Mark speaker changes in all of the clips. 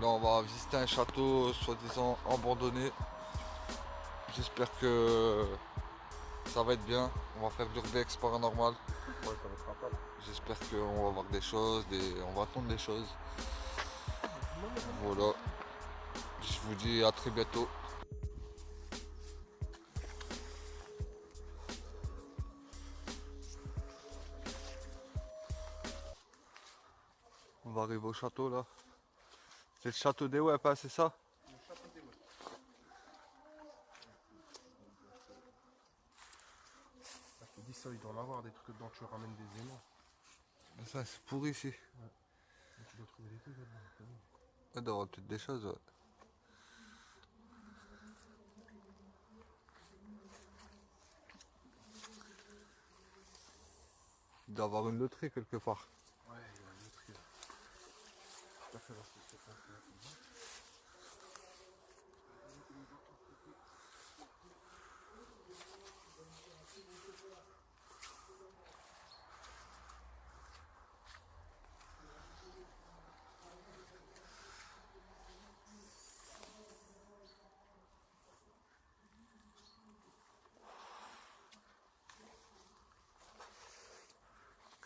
Speaker 1: Là on va visiter un château soi-disant abandonné. J'espère que ça va être bien. On va faire l'urbex paranormal.
Speaker 2: Ouais, ça va être sympa là.
Speaker 1: J'espère qu'on va voir des choses, on va entendre des choses. Voilà. Je vous dis à très bientôt. On va arriver au château là. C'est le château des Web, hein, c'est ça?
Speaker 2: Le château des Web. Ah, je te dis ça, il doit en avoir des trucs dedans, tu ramènes des aimants.
Speaker 1: Mais ça c'est pourri ici.
Speaker 2: Ouais. Mais tu dois trouver des trucs là-dedans.
Speaker 1: Il doit y avoir peut-être des choses. Ouais. Il doit y avoir une loterie quelque part.
Speaker 2: Ouais, il y a une autre là. Tout à fait là, c'est ça.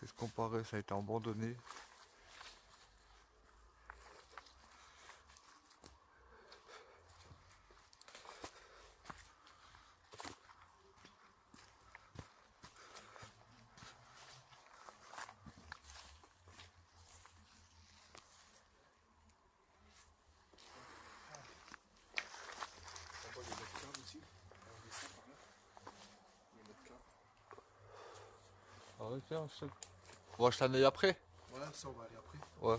Speaker 1: Qu'est-ce qu'on paraît, ça a été abandonné.
Speaker 2: On voit les autres caves aussi. On descend par là. Il y a une autre cave.
Speaker 1: Ah ouais, tiens, on va acheter un œil après.
Speaker 2: Ouais, ça on va aller après.
Speaker 1: Ouais.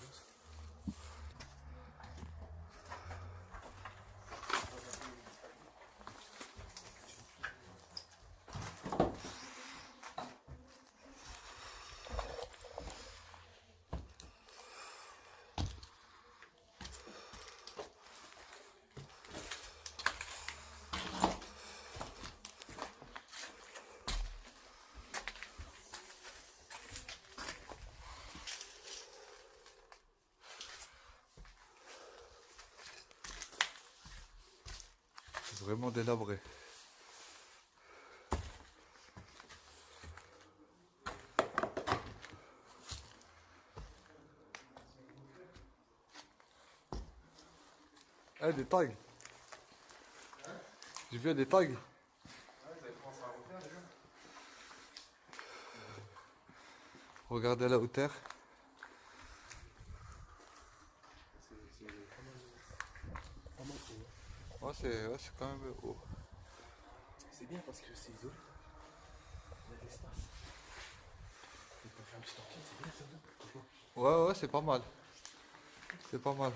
Speaker 1: C'est vraiment délabré. Eh, des tags. J'ai vu des tags.
Speaker 2: Ouais, vous avez commencé à refaire déjà.
Speaker 1: Regardez à la hauteur.
Speaker 2: C'est pas mal haut.
Speaker 1: Ouais, c'est quand même haut.
Speaker 2: C'est bien parce que c'est isolé. Il y a de l'espace. On peut faire un petit enquête, c'est bien ça.
Speaker 1: Ouais, c'est pas mal. C'est pas mal.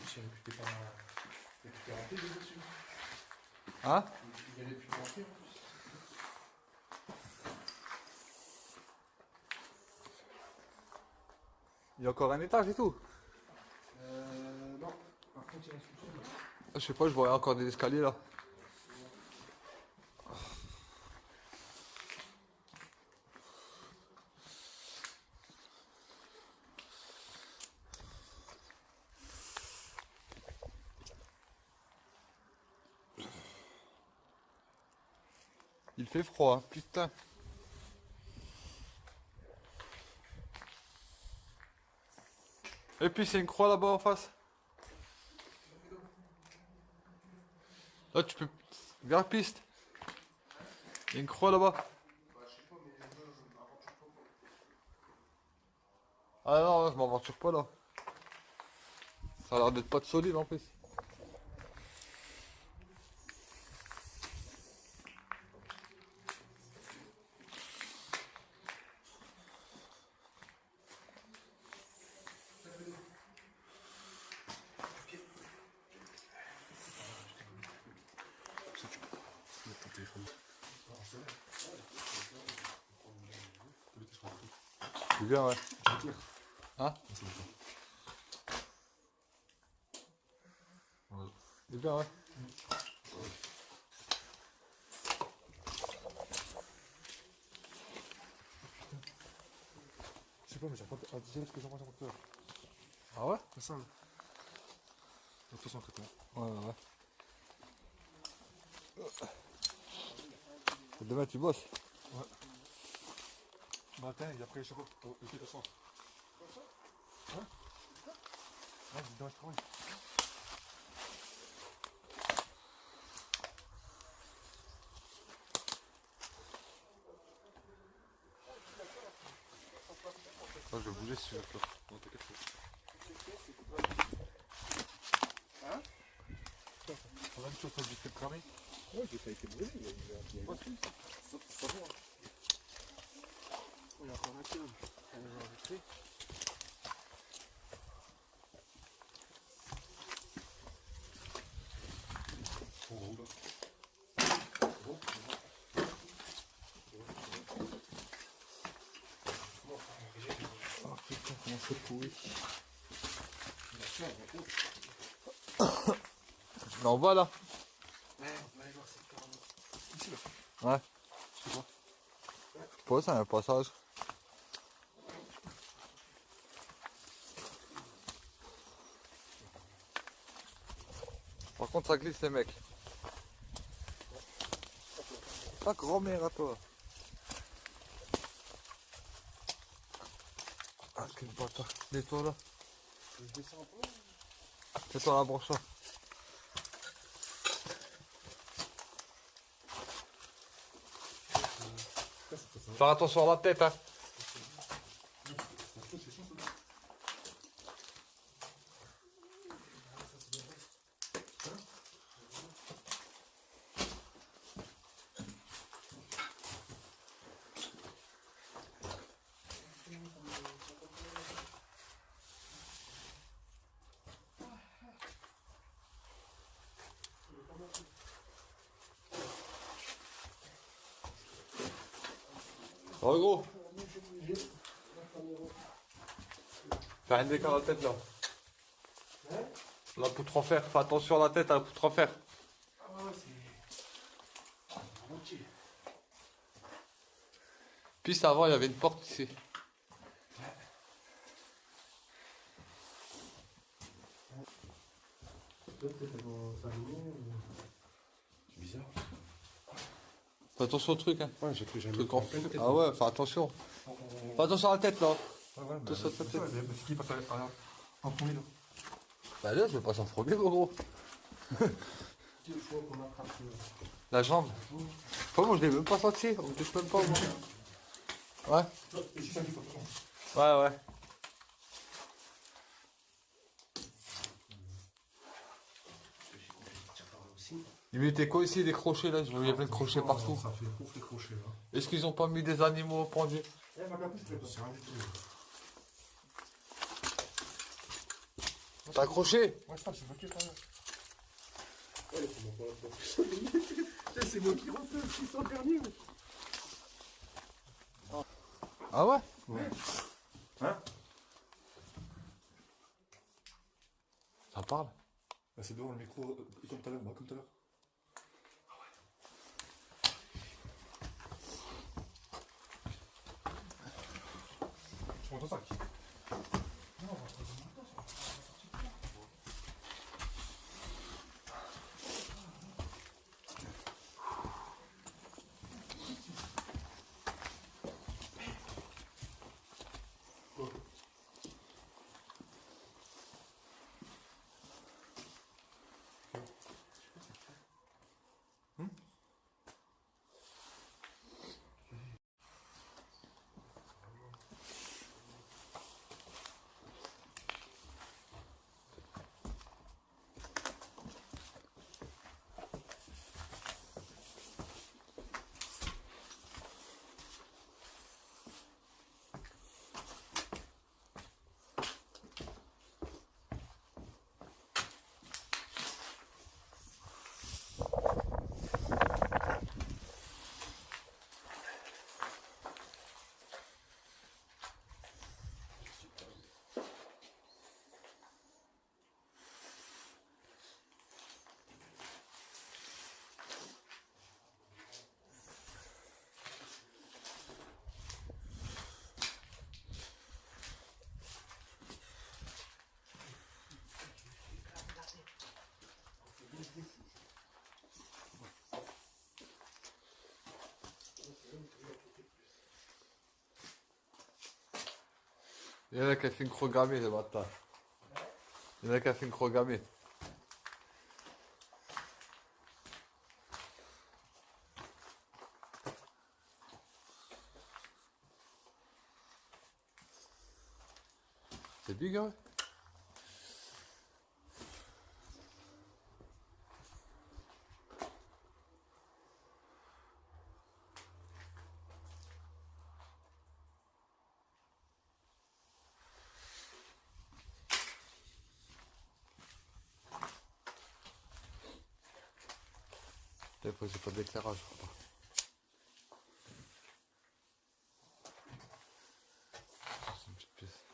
Speaker 2: J'ai réputé par récupérer dessus.
Speaker 1: Hein?
Speaker 2: Il y a les plus rentrer en plus.
Speaker 1: Il y a encore un étage et tout.
Speaker 2: Non. Par contre, il y a un sous-sol.
Speaker 1: Je sais pas, je voyais encore des escaliers là. Il fait froid, hein, putain. Et puis c'est une croix là-bas en face. Là tu peux... Vers la piste. Il y a une croix là-bas. Ah non, je m'aventure pas là. Ça a l'air d'être pas de solide en plus.
Speaker 2: Ça, tu peux mettre ton téléphone.
Speaker 1: C'est bien, ouais. Hein? C'est bien, ouais.
Speaker 2: Je sais pas, mais j'ai pas direct que j'en peur.
Speaker 1: Ah ouais?
Speaker 2: Ça sent là. toute façon, après toi.
Speaker 1: Ouais. Demain tu bosses.
Speaker 2: Ouais. Matin et après, je sais pas. Ok, de toute façon. Hein? Ouais, demain, je travaille.
Speaker 1: Je vais bouger si tu veux.
Speaker 2: Non, t'inquiète pas. On a dit que tu as vite fait le cramer.
Speaker 3: Ouais, ça a été brûlé, il y a
Speaker 2: Ouais.
Speaker 3: ça va. Il y a encore un câble. On va enregistrer.
Speaker 2: On roule.
Speaker 1: Oh putain, comment c'est pourri. Mais en bas là.
Speaker 3: Ouais, on va aller voir cette caravane.
Speaker 2: Ici, là.
Speaker 1: Ouais.
Speaker 2: C'est quoi?
Speaker 1: Je pense qu'il y a un passage. Par contre ça glisse les mecs. Ta grand-mère à toi. Ah quel bâtard. Nettoie là.
Speaker 3: Je descends un peu.
Speaker 1: Nettoie la branche là. Faire attention à la tête hein. Oh gros. Fais un décart à la tête là. La poutre en fer, fais attention à la tête à la poutre en fer.
Speaker 3: Ah ouais, c'est. Entier.
Speaker 1: Piste avant il y avait une porte ici.
Speaker 3: C'est bizarre.
Speaker 1: Fais attention au truc hein.
Speaker 3: Ouais, j'ai cru jamais.
Speaker 1: Truc en fer. Ah ouais, fais attention. Fais attention à la tête là.
Speaker 2: Ouais, ouais,
Speaker 1: Tout ça,
Speaker 2: c'est ça. C'est qui passe en premier, là?
Speaker 1: Bah là je vais passer en premier gros.
Speaker 3: Il faut qu'on attrape.
Speaker 1: La jambe. Enfin, moi je l'ai même pas senti, on me touche même pas moi. Ouais.
Speaker 2: Et c'est ça qu'il faut prendre.
Speaker 1: Ouais. Il mettait quoi ici des crochets là? Je voyais plein de crochets partout.
Speaker 2: Ça fait ouf les crochets, là.
Speaker 1: Est-ce qu'ils ont pas mis des animaux pendus?
Speaker 2: Eh, ma capuche, c'est rien du tout.
Speaker 1: T'as accroché?
Speaker 2: Ouais, ça, c'est moi qui parle. Ouais, c'est moi qui c'est moi qui rentre, ils sont derniers.
Speaker 1: Ah ouais?
Speaker 2: Hein?
Speaker 1: Ça parle?
Speaker 2: Bah, c'est devant le micro, comme tout à l'heure, bah, comme tout à l'heure. Tu m'entends ça?
Speaker 1: Il y en a qui a fait une crogamée, les bâtards. Il y en a qui a fait une crogamée. C'est big, hein? Des fois, j'ai pas d'éclairage, je crois pas. C'est une petite pièce.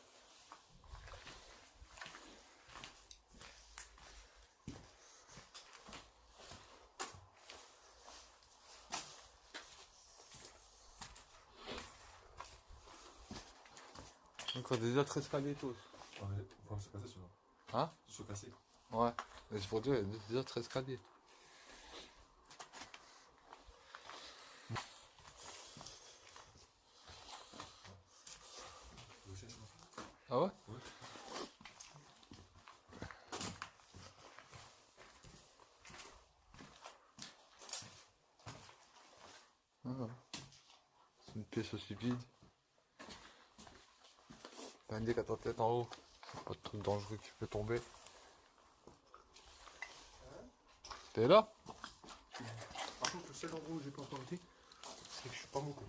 Speaker 1: Encore des autres escaliers tous.
Speaker 2: Ouais, faut se casser celui-là.
Speaker 1: Hein?
Speaker 2: Se casser.
Speaker 1: Ouais. Mais c'est pour dire, il y a des autres escaliers.
Speaker 2: Je cherche, moi.
Speaker 1: Ah ouais?
Speaker 2: Ouais.
Speaker 1: Ah ouais. C'est une pièce aussi vide. T'as indiqué à ta tête en haut. Pas de truc dangereux qui peut tomber. T'es là?
Speaker 3: Par contre, le seul endroit où j'ai pas encore été, c'est que je suis pas monté.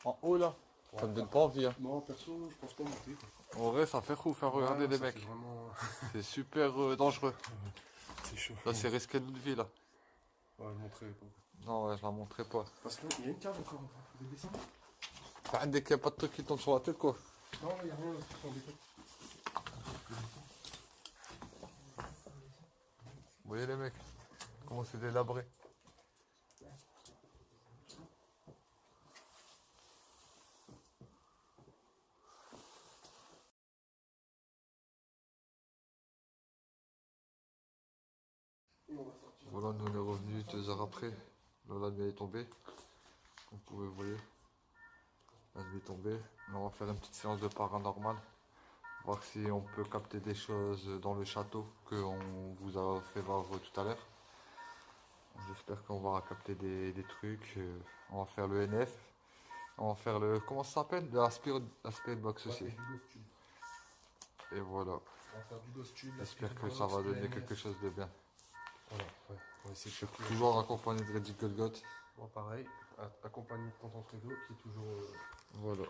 Speaker 1: En haut là? Ça me donne pas envie. Hein.
Speaker 3: Moi, perso, je pense pas monter. Quoi.
Speaker 1: En vrai, ça fait fou faire regarder
Speaker 3: Ouais,
Speaker 1: des
Speaker 3: ça
Speaker 1: mecs.
Speaker 3: fait Vraiment...
Speaker 1: C'est super dangereux.
Speaker 3: c'est chaud.
Speaker 1: Là, c'est risqué notre vie là.
Speaker 3: Ouais, je montrerai pas.
Speaker 1: Non, ouais, je la montrerai pas.
Speaker 3: Parce qu'il y a une cave encore. Vous pouvez descendre?
Speaker 1: Dès qu'il n'y a pas de truc qui tombe sur la tête quoi.
Speaker 3: Non, il n'y a rien là, c'est en déco.
Speaker 1: Vous voyez les mecs? Comment c'est délabré. Voilà, nous on est revenus 2 heures après. Là, la nuit est tombée. Comme vous pouvez voir. La nuit est tombée. Là, on va faire une petite séance de paranormal. Voir si on peut capter des choses dans le château qu'on vous a fait voir tout à l'heure. J'espère qu'on va capter des trucs. On va faire le NF. On va faire le... Comment ça s'appelle? Le Spirit Box aussi.
Speaker 3: Du ghost tube.
Speaker 1: Et voilà.
Speaker 3: On va faire du ghost tube. la
Speaker 1: J'espère
Speaker 3: spirit
Speaker 1: que ça
Speaker 3: box,
Speaker 1: va
Speaker 3: le
Speaker 1: donner
Speaker 3: NF.
Speaker 1: quelque chose de bien.
Speaker 3: Voilà, ouais. On va essayer de faire tout.
Speaker 1: Toujours accompagné de Reddy Golgot.
Speaker 3: Bon, pareil, accompagné de Tonton Fredo qui est toujours
Speaker 1: Voilà.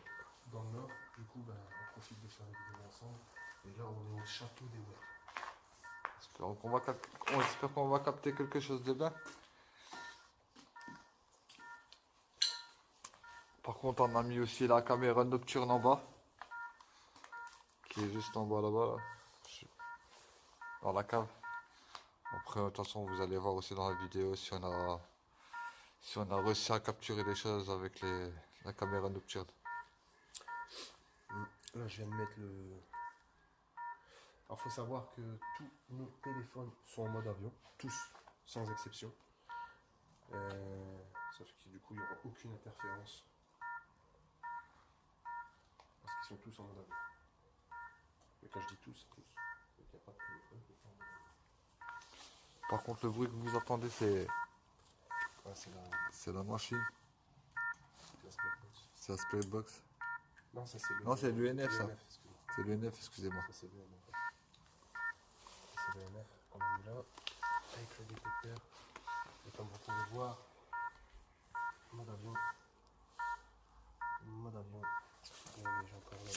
Speaker 3: dans le nord. Du coup, ben, on profite de faire une vidéo ensemble. Et là, on est au château des Ouertes.
Speaker 1: On espère qu'on va capter quelque chose de bien. Par contre, on a mis aussi la caméra nocturne en bas. Qui est juste en bas là-bas. Là. Dans la cave. Après, de toute façon, vous allez voir aussi dans la vidéo si on a réussi à capturer des choses avec la caméra nocturne.
Speaker 3: Là, je viens de mettre le... Alors, il faut savoir que tous nos téléphones sont en mode avion. Tous, sans exception. Sauf que du coup, il n'y aura aucune interférence. Parce qu'ils sont tous en mode avion. Mais quand je dis tous, c'est tous. Donc, il n'y a pas de téléphone qui est en mode avion.
Speaker 1: Par contre, le bruit que vous entendez, c'est
Speaker 3: Ouais, c'est
Speaker 1: la machine.
Speaker 3: la Spirit Box.
Speaker 1: C'est la Spirit Box.
Speaker 3: Non, ça c'est le...
Speaker 1: Non, c'est l'UNF, ça.
Speaker 3: excuse-moi.
Speaker 1: C'est le NF, excusez-moi.
Speaker 3: Ça c'est le NF. C'est le NF qu'on a mis là, avec le détecteur. Et comme vous pouvez voir, mode avion. Mode avion. Regardez, j'ai encore là.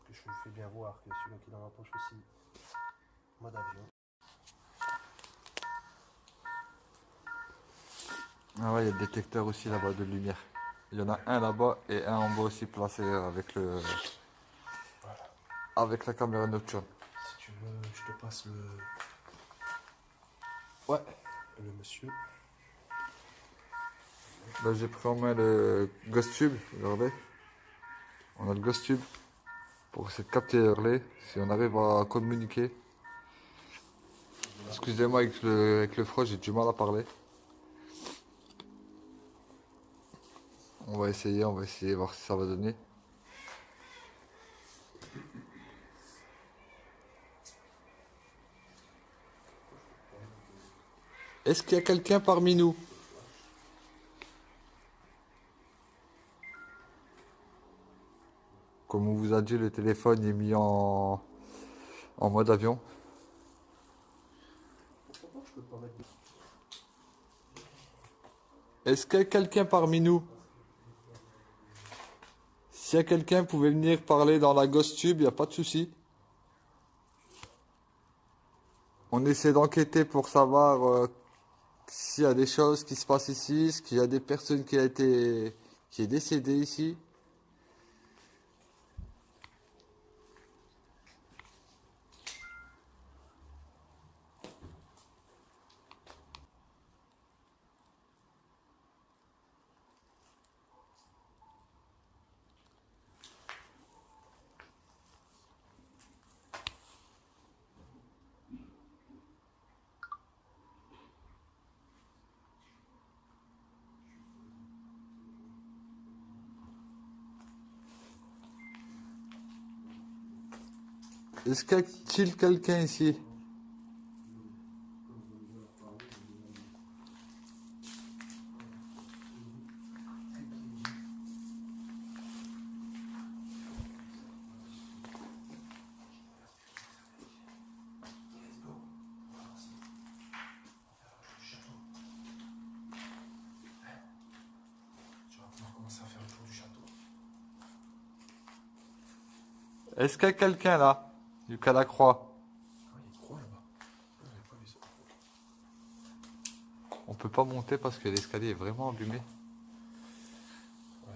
Speaker 3: Que je vous fais bien voir que celui-là qui est dans ma poche aussi. Mode avion.
Speaker 1: Ah ouais, il y a le détecteur aussi là-bas de lumière. Il y en a un là-bas et un en bas aussi placé avec la caméra nocturne.
Speaker 3: Si tu veux, je te passe le...
Speaker 1: Ouais.
Speaker 3: Le monsieur.
Speaker 1: Là j'ai pris en main le Ghost Tube, regardez. On a le Ghost Tube pour essayer de capter les relais, si on arrive à communiquer. Excusez-moi avec le froid, j'ai du mal à parler. On va essayer voir si ça va donner. Est-ce qu'il y a quelqu'un parmi nous? Comme on vous a dit, le téléphone est mis en mode avion.
Speaker 3: Pourquoi je peux pas mettre...
Speaker 1: Est-ce qu'il y a quelqu'un parmi nous? S'il y a quelqu'un, pouvait venir parler dans la Ghost Tube, il n'y a pas de souci. On essaie d'enquêter pour savoir s'il y a des choses qui se passent ici, est-ce qu'il y a des personnes qui est décédée ici. Est-ce qu'il y a-t-il quelqu'un ici?
Speaker 3: Tu vas pouvoir commencer à faire le tour du château.
Speaker 1: Est-ce qu'il y a quelqu'un là? Du cas la croix.
Speaker 3: Ah, il y a une croix là-bas. Ah, j'avais pas vu ça.
Speaker 1: On peut pas monter parce que l'escalier est vraiment abîmé.
Speaker 3: Ouais.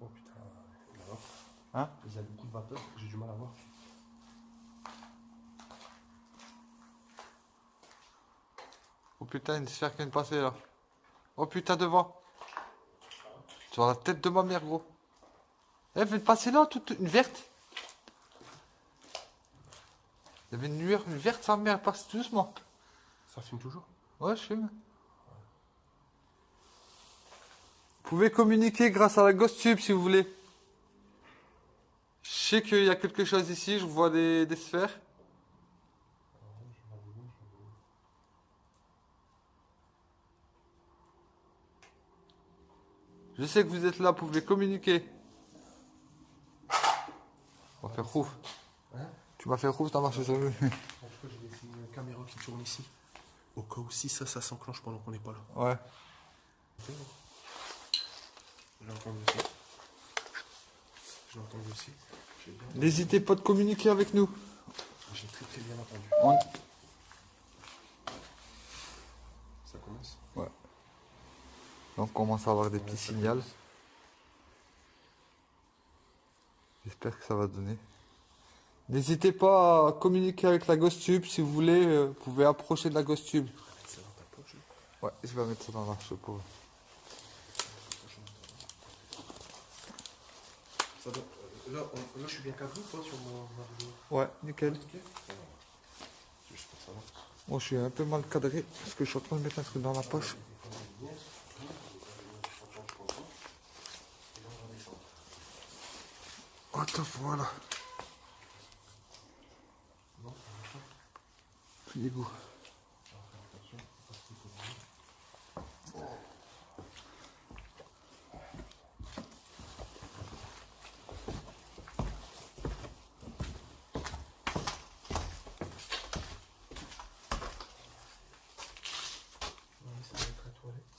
Speaker 3: Oh putain, là-bas.
Speaker 1: Hein?
Speaker 3: Il y a beaucoup de vapeur, j'ai du mal à voir.
Speaker 1: Oh putain, une sphère qui vient de passer là. Oh putain, devant. Sur la tête de ma mère, gros. Elle vient de passer là, toute une verte. Il y avait une lueur, une verte, sa mère, elle passe doucement.
Speaker 3: Ça fume toujours?
Speaker 1: Ouais, je fume. Vous pouvez communiquer grâce à la Ghost Tube si vous voulez. Je sais qu'il y a quelque chose ici, je vois des sphères. Je sais que vous êtes là, vous pouvez communiquer. On va faire ouf.
Speaker 3: Hein?
Speaker 1: Tu m'as fait ouf, t'as marché sur lui.
Speaker 3: En tout cas, j'ai laissé une caméra qui tourne ici. Au cas où si ça s'enclenche pendant qu'on n'est pas là.
Speaker 1: Ouais.
Speaker 3: J'ai entendu aussi. J'ai entendu aussi. J'ai bien...
Speaker 1: N'hésitez pas de communiquer avec nous.
Speaker 3: J'ai très très bien entendu.
Speaker 1: Ouais.
Speaker 3: Ça commence?
Speaker 1: Ouais. On commence à avoir des petits signaux. J'espère que ça va donner. N'hésitez pas à communiquer avec la Ghost Tube. Si vous voulez, vous pouvez approcher de la Ghost Tube.
Speaker 3: Tu vas mettre ça dans ta poche.
Speaker 1: Ouais, je vais mettre ça dans la chapeau.
Speaker 3: Ça doit... là, je suis bien cadré ou pas sur ma vidéo?
Speaker 1: Ouais, nickel.
Speaker 3: Ok. Ça va. C'est juste pour savoir.
Speaker 1: Moi, je suis un peu mal cadré parce que je suis en train de mettre un truc dans la poche. Oh, top, voilà. Tous les goûts.
Speaker 3: Ça va être la toilette.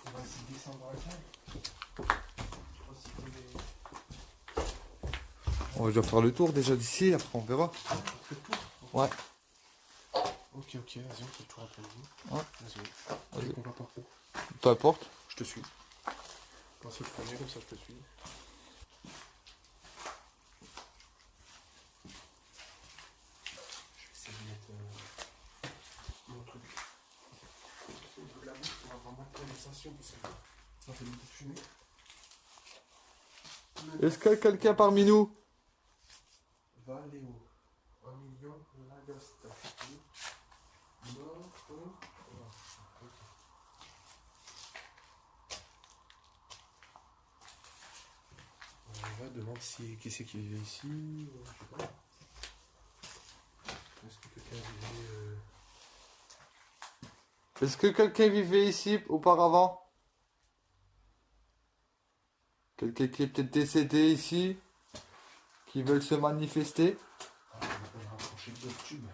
Speaker 3: On va essayer de descendre à la salle. Je crois que c'est
Speaker 1: On va déjà faire le tour déjà d'ici, après on verra.
Speaker 3: le tour.
Speaker 1: Ouais.
Speaker 3: Ok, vas-y, on fait le tour après vous.
Speaker 1: Ouais.
Speaker 3: Vas-y.
Speaker 1: Vas-y.
Speaker 3: On va par où?
Speaker 1: Peu importe.
Speaker 3: Je te suis. Passe le premier, comme ça je te suis. Je vais essayer de mettre mon truc. Au niveau de la bouche, on va vraiment prendre une sensation parce que ça fait beaucoup de fumée.
Speaker 1: Est-ce qu'il y a quelqu'un parmi nous?
Speaker 3: Valéo. 1 million, Lagasta. Non, Ouais, demande si qui c'est qui vivait ici. Je sais pas. Est-ce que quelqu'un vivait.
Speaker 1: Est-ce que quelqu'un vivait ici auparavant? Quelqu'un qui est peut-être décédé ici, qui veulent se manifester?
Speaker 3: Ah, on va rapprocher d'autres tubes.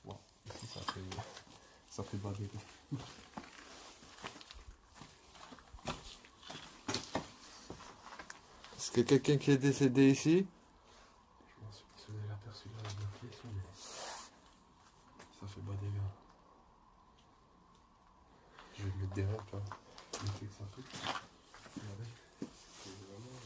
Speaker 3: Bon, ici ça fait bader.
Speaker 1: Est-ce que quelqu'un qui est décédé ici?
Speaker 3: Je m'en suis pas sonné l'aperçu là avec ma pièce, mais ça fait bader bien. Je vais le mettre derrière, là. Il fait que ça fait. Regardez. C'est vraiment.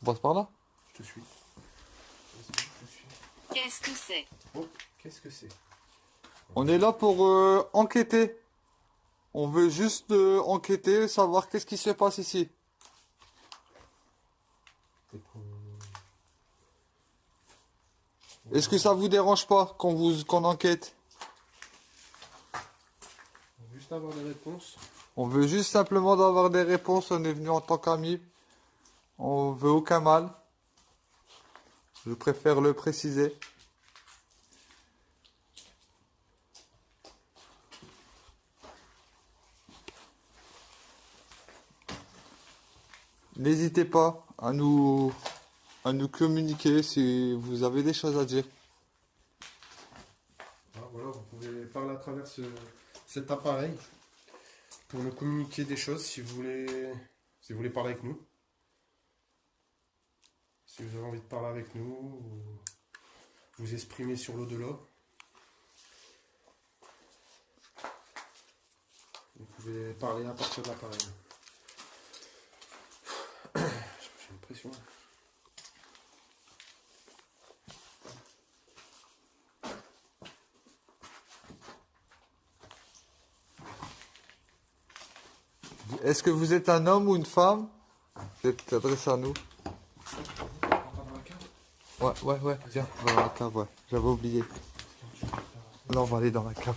Speaker 1: On passe par là?
Speaker 3: Je te suis. Vas-y, je te suis.
Speaker 4: Qu'est-ce que c'est?
Speaker 3: Oh, qu'est-ce que c'est?
Speaker 1: On est là pour enquêter. On veut juste enquêter, savoir qu'est-ce qui se passe ici. Est-ce que ça vous dérange pas qu'on enquête?
Speaker 3: Juste avoir des réponses.
Speaker 1: On veut juste simplement avoir des réponses. On est venu en tant qu'amis. On veut aucun mal. Je préfère le préciser. N'hésitez pas à nous communiquer si vous avez des choses à dire.
Speaker 3: Ah, voilà, vous pouvez parler à travers cet appareil pour nous communiquer des choses si vous voulez parler avec nous. Si vous avez envie de parler avec nous, ou vous exprimer sur l'au-delà. Vous pouvez parler à partir de l'appareil. J'ai une pression.
Speaker 1: Est-ce que vous êtes un homme ou une femme? Vous êtes adressé à nous. Ouais, viens, on va dans la cave, ouais. J'avais oublié. Là, on va aller dans la cave.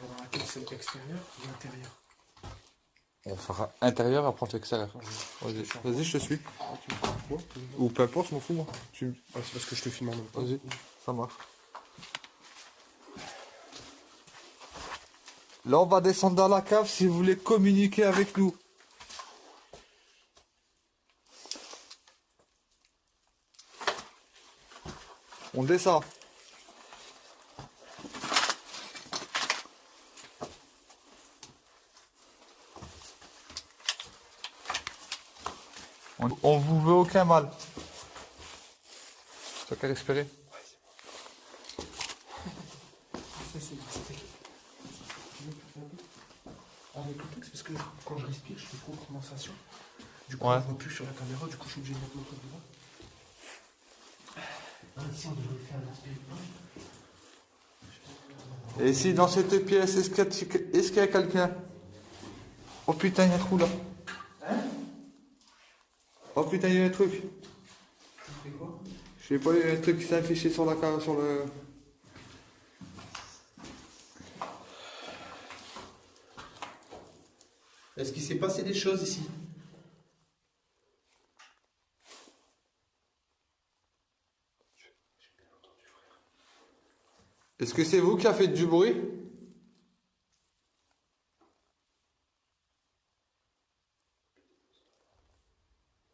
Speaker 3: Dans laquelle c'est extérieur ou intérieur?
Speaker 1: On fera intérieur, après on fait extérieur. Vas-y, je te suis. Ou peu importe, je m'en fous, moi.
Speaker 3: C'est parce que je te filme en même temps.
Speaker 1: Vas-y, ça marche. Là, on va descendre dans la cave si vous voulez communiquer avec nous. On descend. On vous veut aucun mal. Tu as qu'à respirer.
Speaker 3: Avec le truc, c'est parce que quand je respire, je fais trop de condensation. Du coup,
Speaker 1: Ouais.
Speaker 3: on voit plus sur la caméra, du coup, je suis obligé de mettre mon truc devant. Ici, on devrait faire l'aspect.
Speaker 1: Et ici, dans cette pièce, est-ce qu'il y a quelqu'un? Oh putain, il y a un trou là. Oh putain, il y a un truc.
Speaker 3: Tu fais quoi?
Speaker 1: Je sais pas, il y a un truc qui s'est affiché sur la carte, sur le...
Speaker 3: Est-ce qu'il s'est passé des choses ici?
Speaker 1: Est-ce que c'est vous qui avez fait du bruit?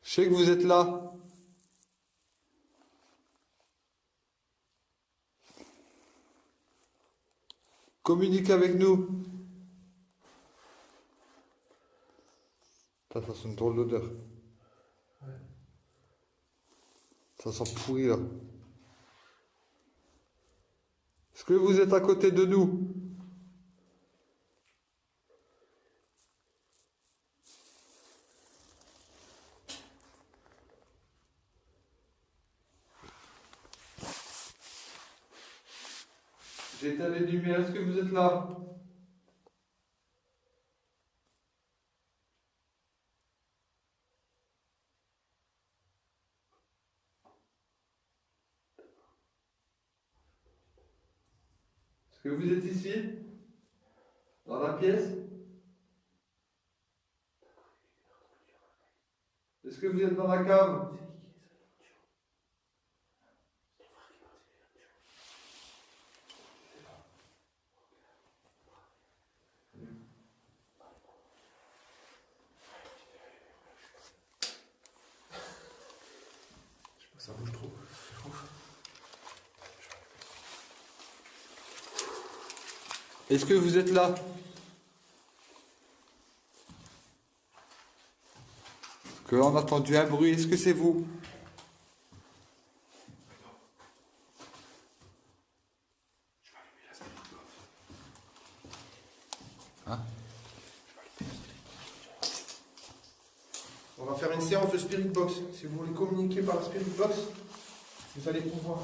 Speaker 1: Je sais que vous êtes là. Communiquez avec nous. Ça sent une drôle d'odeur. Ça sent pourri là. Est-ce que vous êtes à côté de nous? J'éteins les lumières, est-ce que vous êtes là? Est-ce que vous êtes ici? Dans la pièce? Est-ce que vous êtes dans la cave?
Speaker 3: Ça bouge trop.
Speaker 1: Est-ce que vous êtes là? Que on a entendu un bruit, est-ce que c'est vous? Hein?
Speaker 3: On va faire une séance de Spirit Box. Si vous voulez communiquer par la Spirit Box, vous allez pouvoir.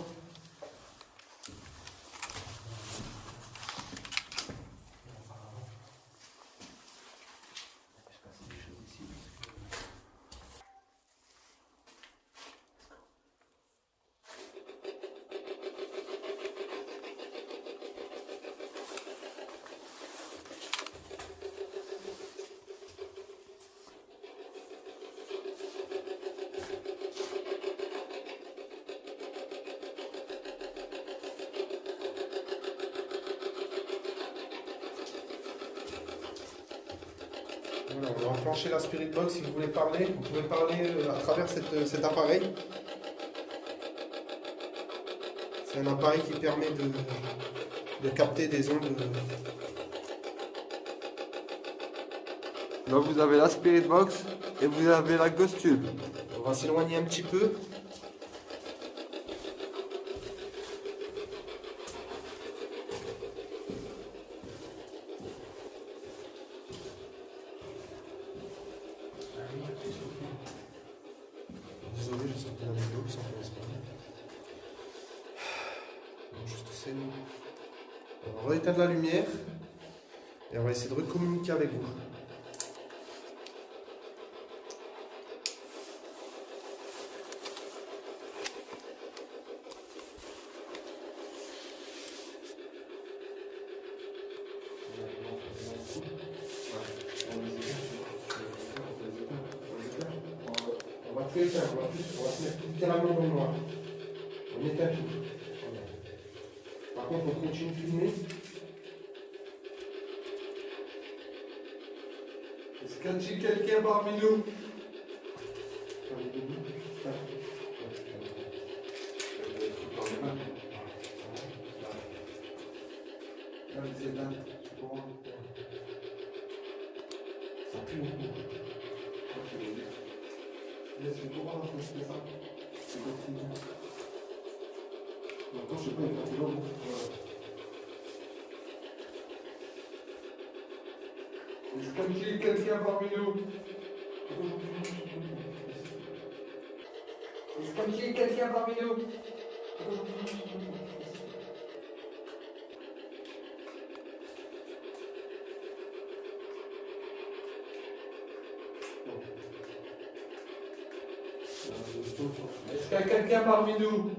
Speaker 3: Voilà, on va enclencher la Spirit Box. Si vous voulez parler, vous pouvez parler à travers cet appareil. C'est un appareil qui permet de capter des ondes.
Speaker 1: Donc vous avez la Spirit Box et vous avez la Ghost Tube.
Speaker 3: On va s'éloigner un petit peu. Désolé, j'ai sorti la vidéo qui s'en fait espagnol. Juste essayer de... On va éteindre la lumière et on va essayer de recommuniquer avec vous. On va tout éteindre, on va se mettre littéralement dans le noir. On éteint tout. Par contre, on continue de filmer.
Speaker 1: Est-ce qu'il y a quelqu'un parmi nous?
Speaker 3: Ça pue beaucoup.
Speaker 1: C'est comment ça se fait ça? C'est possible.
Speaker 3: Maintenant, je sais pas, il faut que l'eau.
Speaker 1: Est-ce qu'il y a quelqu'un parmi nous? Est-ce qu'il y a quelqu'un parmi nous? Est-ce qu'il y a quelqu'un parmi nous?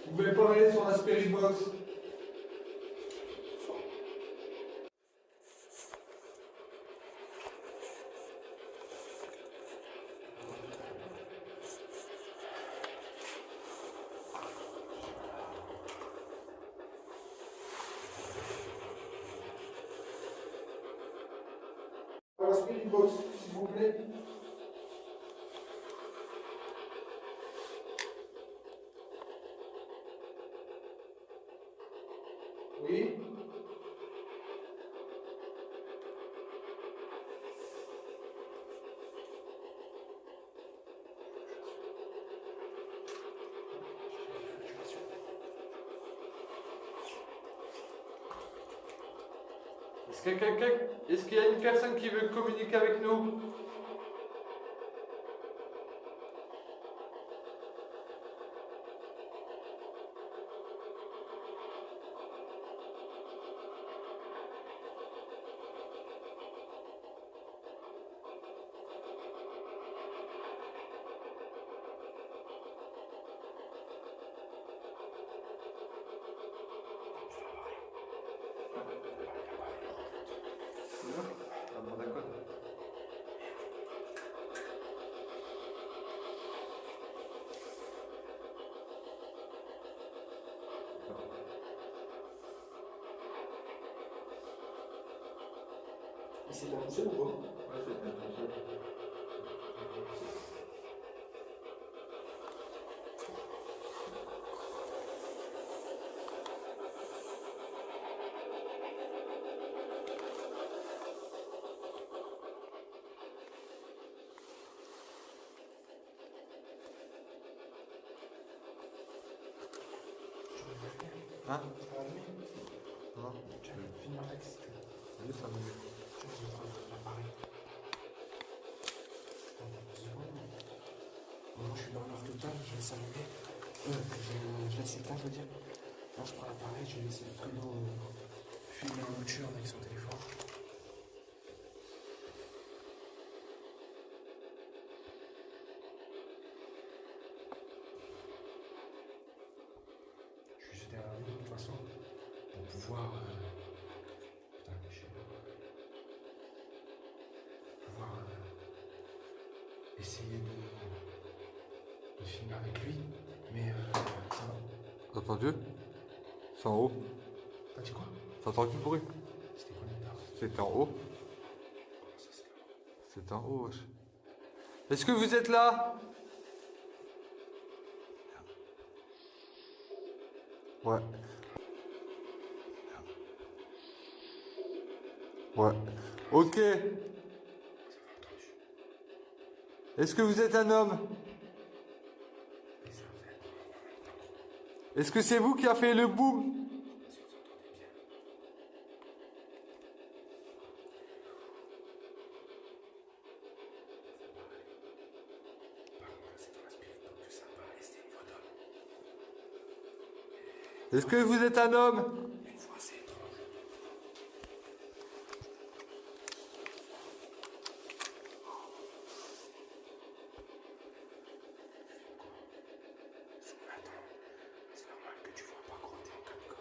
Speaker 1: Vous pouvez parler sur la Spirit Box.
Speaker 3: La Spirit Box, s'il vous plaît. Oui.
Speaker 1: Est-ce qu'il y a une personne qui veut communiquer avec nous?
Speaker 3: Et c'est un seul ou pas?
Speaker 1: Ouais, c'est un seul. Hein?
Speaker 3: Ça va allumer?
Speaker 1: Non,
Speaker 3: Tu veux finir avec si tu veux.
Speaker 1: oui, ça me met.
Speaker 3: Je vais prendre l'appareil. Moi je suis dans l'heure totale, je laisse allumer. Je laisse éteindre, je veux dire. Là je prends l'appareil, je vais laisser le prénom filmer en nocturne avec son téléphone. Je suis juste derrière lui de toute façon pour pouvoir. Putain, je sais pas. Pouvoir essayer de filmer avec lui. Mais ça va.
Speaker 1: T'as entendu? C'est en haut.
Speaker 3: T'as dit quoi?
Speaker 1: T'as entendu le bruit?
Speaker 3: C'était quoi le tard?
Speaker 1: C'était en haut.
Speaker 3: Comment ça c'est là?
Speaker 1: C'était en haut, wesh. Est-ce que vous êtes là? Ouais. Ouais. Ok. Est-ce que vous êtes un homme?
Speaker 3: Et ça fait.
Speaker 1: Est-ce que c'est vous qui a fait le boom?
Speaker 3: Si vous entendez bien. Par contre, c'est dans la spirit, donc ça va rester une photo.
Speaker 1: Est-ce que vous êtes un homme?
Speaker 3: Une fois, c'est étrange. Attends, c'est normal que tu vois pas quand t'es en 4K.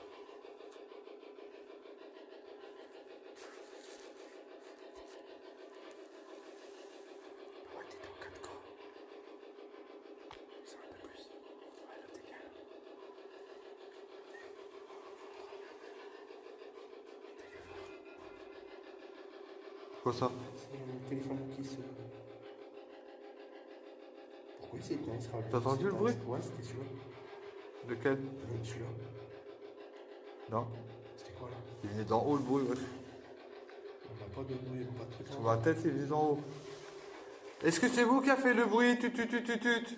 Speaker 3: Ouais, t'étais en 4K. C'est un peu plus. Ouais, là, t'es bien.
Speaker 1: Quoi ça?
Speaker 3: C'est mon téléphone qui se. Pourquoi il s'est éteint?
Speaker 1: T'as entendu le bruit?
Speaker 3: Ouais, c'était celui-là.
Speaker 1: Lequel?
Speaker 3: Celui-là.
Speaker 1: Non.
Speaker 3: C'était quoi là?
Speaker 1: Il venait d'en haut le bruit, wesh.
Speaker 3: On n'a pas de bruit, pas de truc.
Speaker 1: Sur ma tête, il venait d'en haut. Est-ce que c'est vous qui a fait le bruit? Tut tut tut tut tut.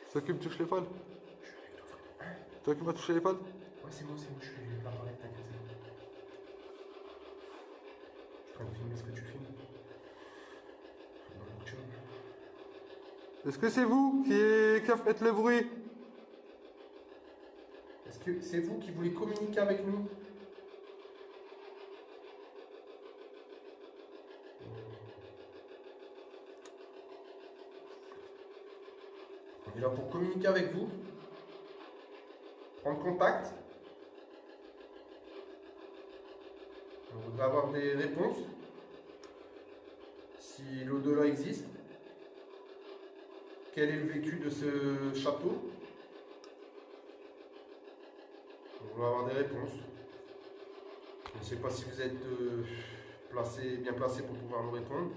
Speaker 1: C'est toi qui me touche l'épaule? Toi qui m'as touché l'épaule?
Speaker 3: Ouais, c'est moi, je suis l'appareil, t'inquiète. Je suis en train de filmer ce que tu filmes. Donc, tu vois.
Speaker 1: Est-ce que c'est vous qui a fait le bruit?
Speaker 3: Est-ce que c'est vous qui voulez communiquer avec nous? On est là pour communiquer avec vous, prendre contact. On voudrait avoir des réponses, si l'au-delà existe. Quel est le vécu de ce château? On voudrait avoir des réponses. Je ne sais pas si vous êtes bien placé pour pouvoir nous répondre.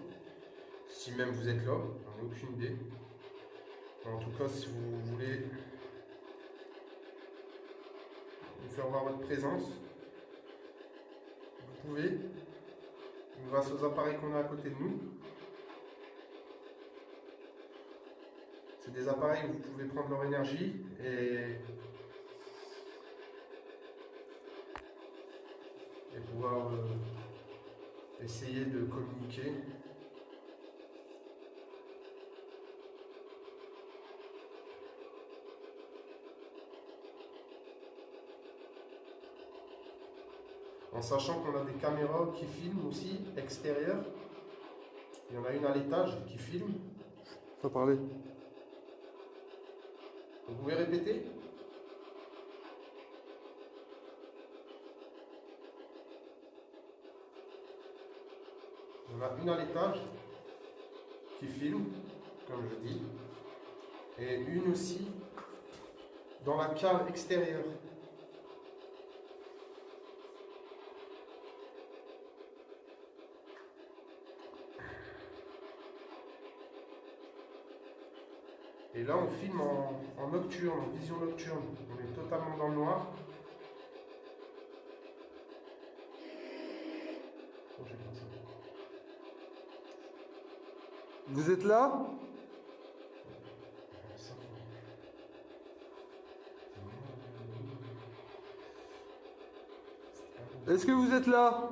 Speaker 3: Si même vous êtes là, on n'a aucune idée. En tout cas, si vous voulez nous faire voir votre présence, vous pouvez, grâce aux appareils qu'on a à côté de nous. C'est des appareils où vous pouvez prendre leur énergie et pouvoir essayer de communiquer. En sachant qu'on a des caméras qui filment aussi extérieures. Il y en a une à l'étage qui filme.
Speaker 1: Faut parler.
Speaker 3: Vous pouvez répéter? Il y en a une à l'étage qui filme, comme je dis, et une aussi dans la cave extérieure. Et là, on filme en nocturne, en vision nocturne. On est totalement dans le noir. Oh, j'ai pas ça.
Speaker 1: Vous êtes là? Est-ce que vous êtes là?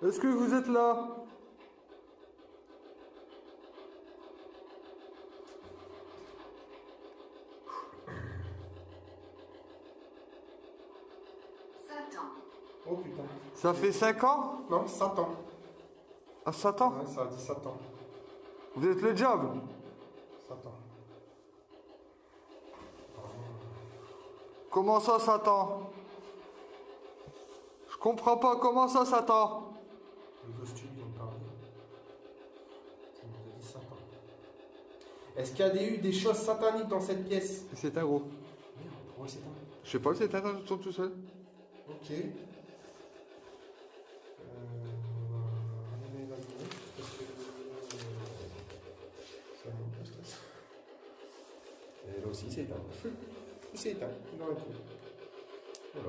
Speaker 1: Est-ce que vous êtes là?
Speaker 4: Satan.
Speaker 3: Oh putain.
Speaker 1: Ça fait 5 ans?
Speaker 3: Non, Satan.
Speaker 1: Ah, Satan?
Speaker 3: Ouais, ça a dit Satan.
Speaker 1: Vous êtes le diable?
Speaker 3: Satan.
Speaker 1: Comment ça, Satan? Je comprends pas, comment ça, Satan?
Speaker 3: Le costume vient de parler. Ça nous a dit Satan. Est-ce qu'il y a eu des choses sataniques dans cette pièce?
Speaker 1: C'est un gros.
Speaker 3: Merde, pourquoi c'est un?
Speaker 1: Je sais pas, c'est un tout seul.
Speaker 3: Ok. Et là aussi, c'est éteint. Il s'est éteint. Il aurait pu. Voilà.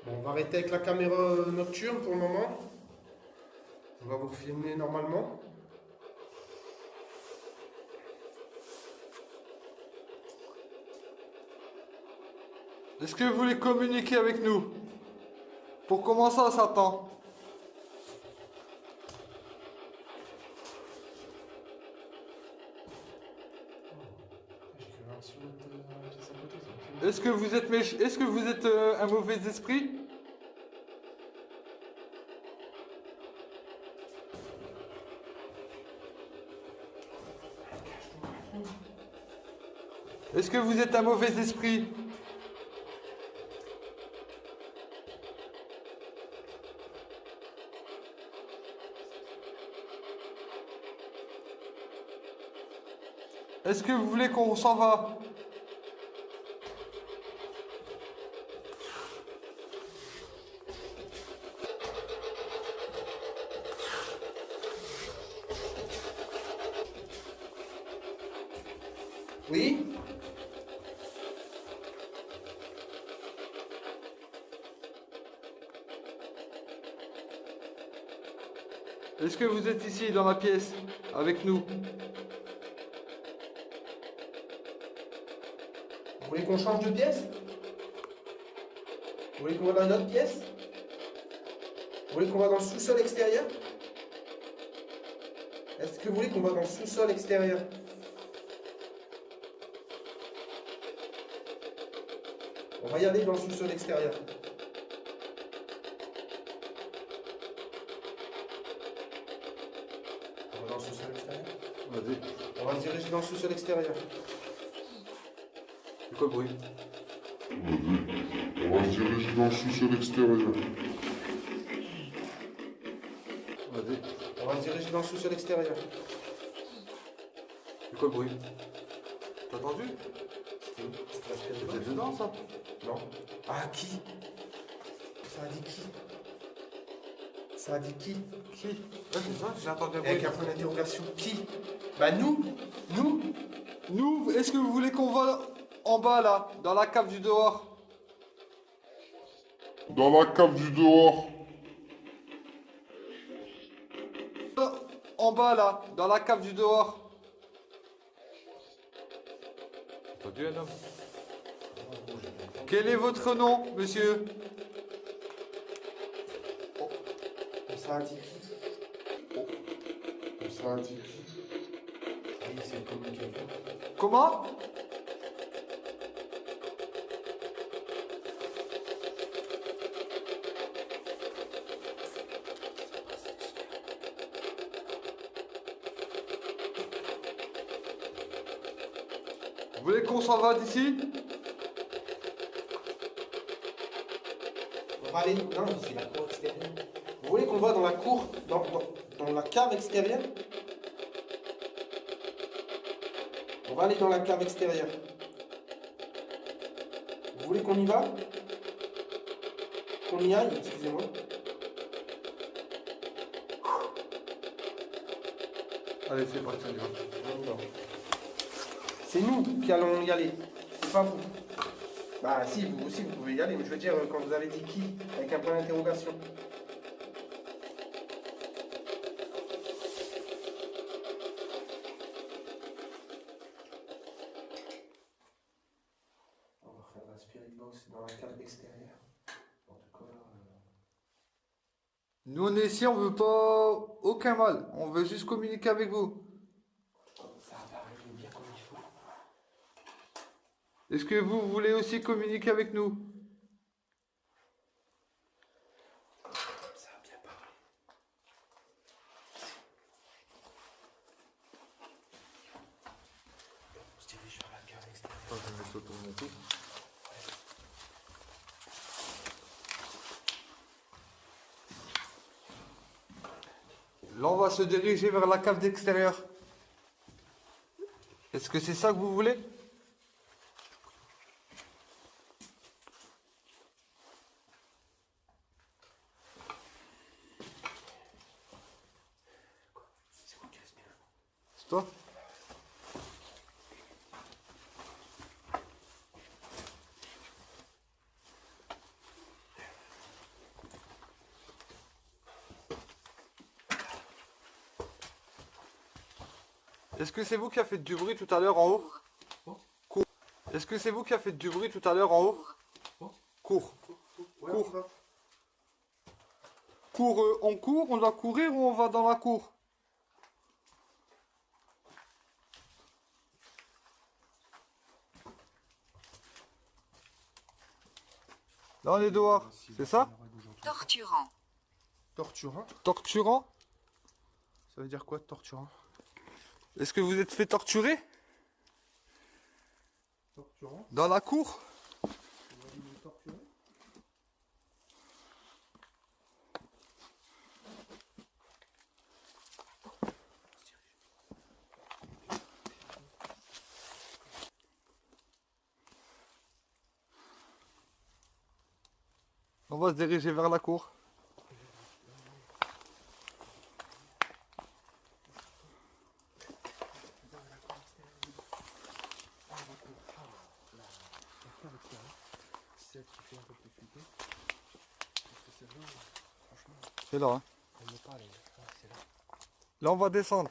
Speaker 3: Bon, on va arrêter avec la caméra nocturne pour le moment. On va vous filmer normalement.
Speaker 1: Est-ce que vous voulez communiquer avec nous? Pour comment ça, Satan? Est-ce que vous êtes Est-ce que vous êtes un mauvais esprit? Est-ce que vous êtes un mauvais esprit? Est-ce que vous voulez qu'on s'en va?
Speaker 3: Oui?
Speaker 1: Est-ce que vous êtes ici dans la pièce avec nous?
Speaker 3: Vous voulez qu'on change de pièce? Vous voulez qu'on va dans une autre pièce? Vous voulez qu'on va dans le sous-sol extérieur? Est-ce que vous voulez qu'on va dans le sous-sol extérieur? On va y aller dans le sous-sol extérieur. On va dans le sous-sol extérieur?
Speaker 1: Vas-y.
Speaker 3: On va se diriger dans le sous-sol extérieur.
Speaker 1: C'est quoi le bruit?
Speaker 5: On va se diriger dans le sous-sol extérieur.
Speaker 1: Vas-y.
Speaker 3: On va se diriger dans le sous-sol extérieur.
Speaker 1: C'est quoi le bruit? T'as entendu?
Speaker 3: C'était l'aspirateur.
Speaker 1: C'était dedans, ça?
Speaker 3: Non. Ah, qui? Ça a dit qui? Ça a dit qui?
Speaker 1: Qui? Ouais, c'est ça, j'ai entendu un
Speaker 3: Avec
Speaker 1: bruit.
Speaker 3: un point d'interrogation. Qui? Bah nous. Nous.
Speaker 1: Nous, est-ce que vous voulez qu'on va en bas, là, dans la cave du dehors?
Speaker 5: Dans la cave du dehors.
Speaker 1: En bas, là, dans la cave du dehors. T'as entendu un homme? Quel est votre nom, monsieur?
Speaker 3: Ça a dit qui?
Speaker 5: Ça indique.
Speaker 3: Oui, c'est communiqué avec nous.
Speaker 1: Comment? Vous voulez qu'on s'en va d'ici?
Speaker 3: On va aller. Non, c'est la cour extérieure. Vous voulez qu'on va dans la cour, dans la cave extérieure? On va aller dans la cave extérieure. Vous voulez qu'on y va? Qu'on y aille, excusez-moi.
Speaker 1: Allez, c'est parti, on y va.
Speaker 3: On y va. C'est nous qui allons y aller, c'est pas vous. Bah si, vous aussi vous pouvez y aller, mais je veux dire quand vous avez dit qui, avec un point d'interrogation. On va faire la spirit box dans la cave extérieure. En tout cas,
Speaker 1: Nous, on est ici, on veut pas aucun mal. On veut juste communiquer avec vous.
Speaker 3: ça va arriver bien comme il faut.
Speaker 1: Est-ce que vous voulez aussi communiquer avec nous?
Speaker 3: Ça va bien parler. On se dirige vers la cave extérieure.
Speaker 1: Attends, je vais mettre ça autour de mon cou. Là, on va se diriger vers la cave d'extérieur. Est-ce que c'est ça que vous voulez?
Speaker 3: C'est quoi qui respire?
Speaker 1: C'est toi? Est-ce que c'est vous qui a fait du bruit tout à l'heure en haut? Cours. Est-ce que c'est vous qui a fait du bruit tout à l'heure en haut? Cours.
Speaker 3: Ouais,
Speaker 1: Cours.
Speaker 3: on va.
Speaker 1: Cours, on court, on doit courir ou on va dans la cour? Là, on est dehors, c'est ça?
Speaker 4: Torturant.
Speaker 3: Torturant?
Speaker 1: Torturant?
Speaker 3: Ça veut dire quoi, torturant?
Speaker 1: Est-ce que vous êtes fait torturer?
Speaker 3: Torturant?
Speaker 1: Dans la cour?
Speaker 3: On va aller nous torturer?
Speaker 1: On va se diriger vers la cour.
Speaker 3: Celle qui fait un peu plus flipper. Parce que celle-là, franchement,
Speaker 1: C'est là, hein.
Speaker 3: elle me parle. C'est là.
Speaker 1: Là, on va descendre.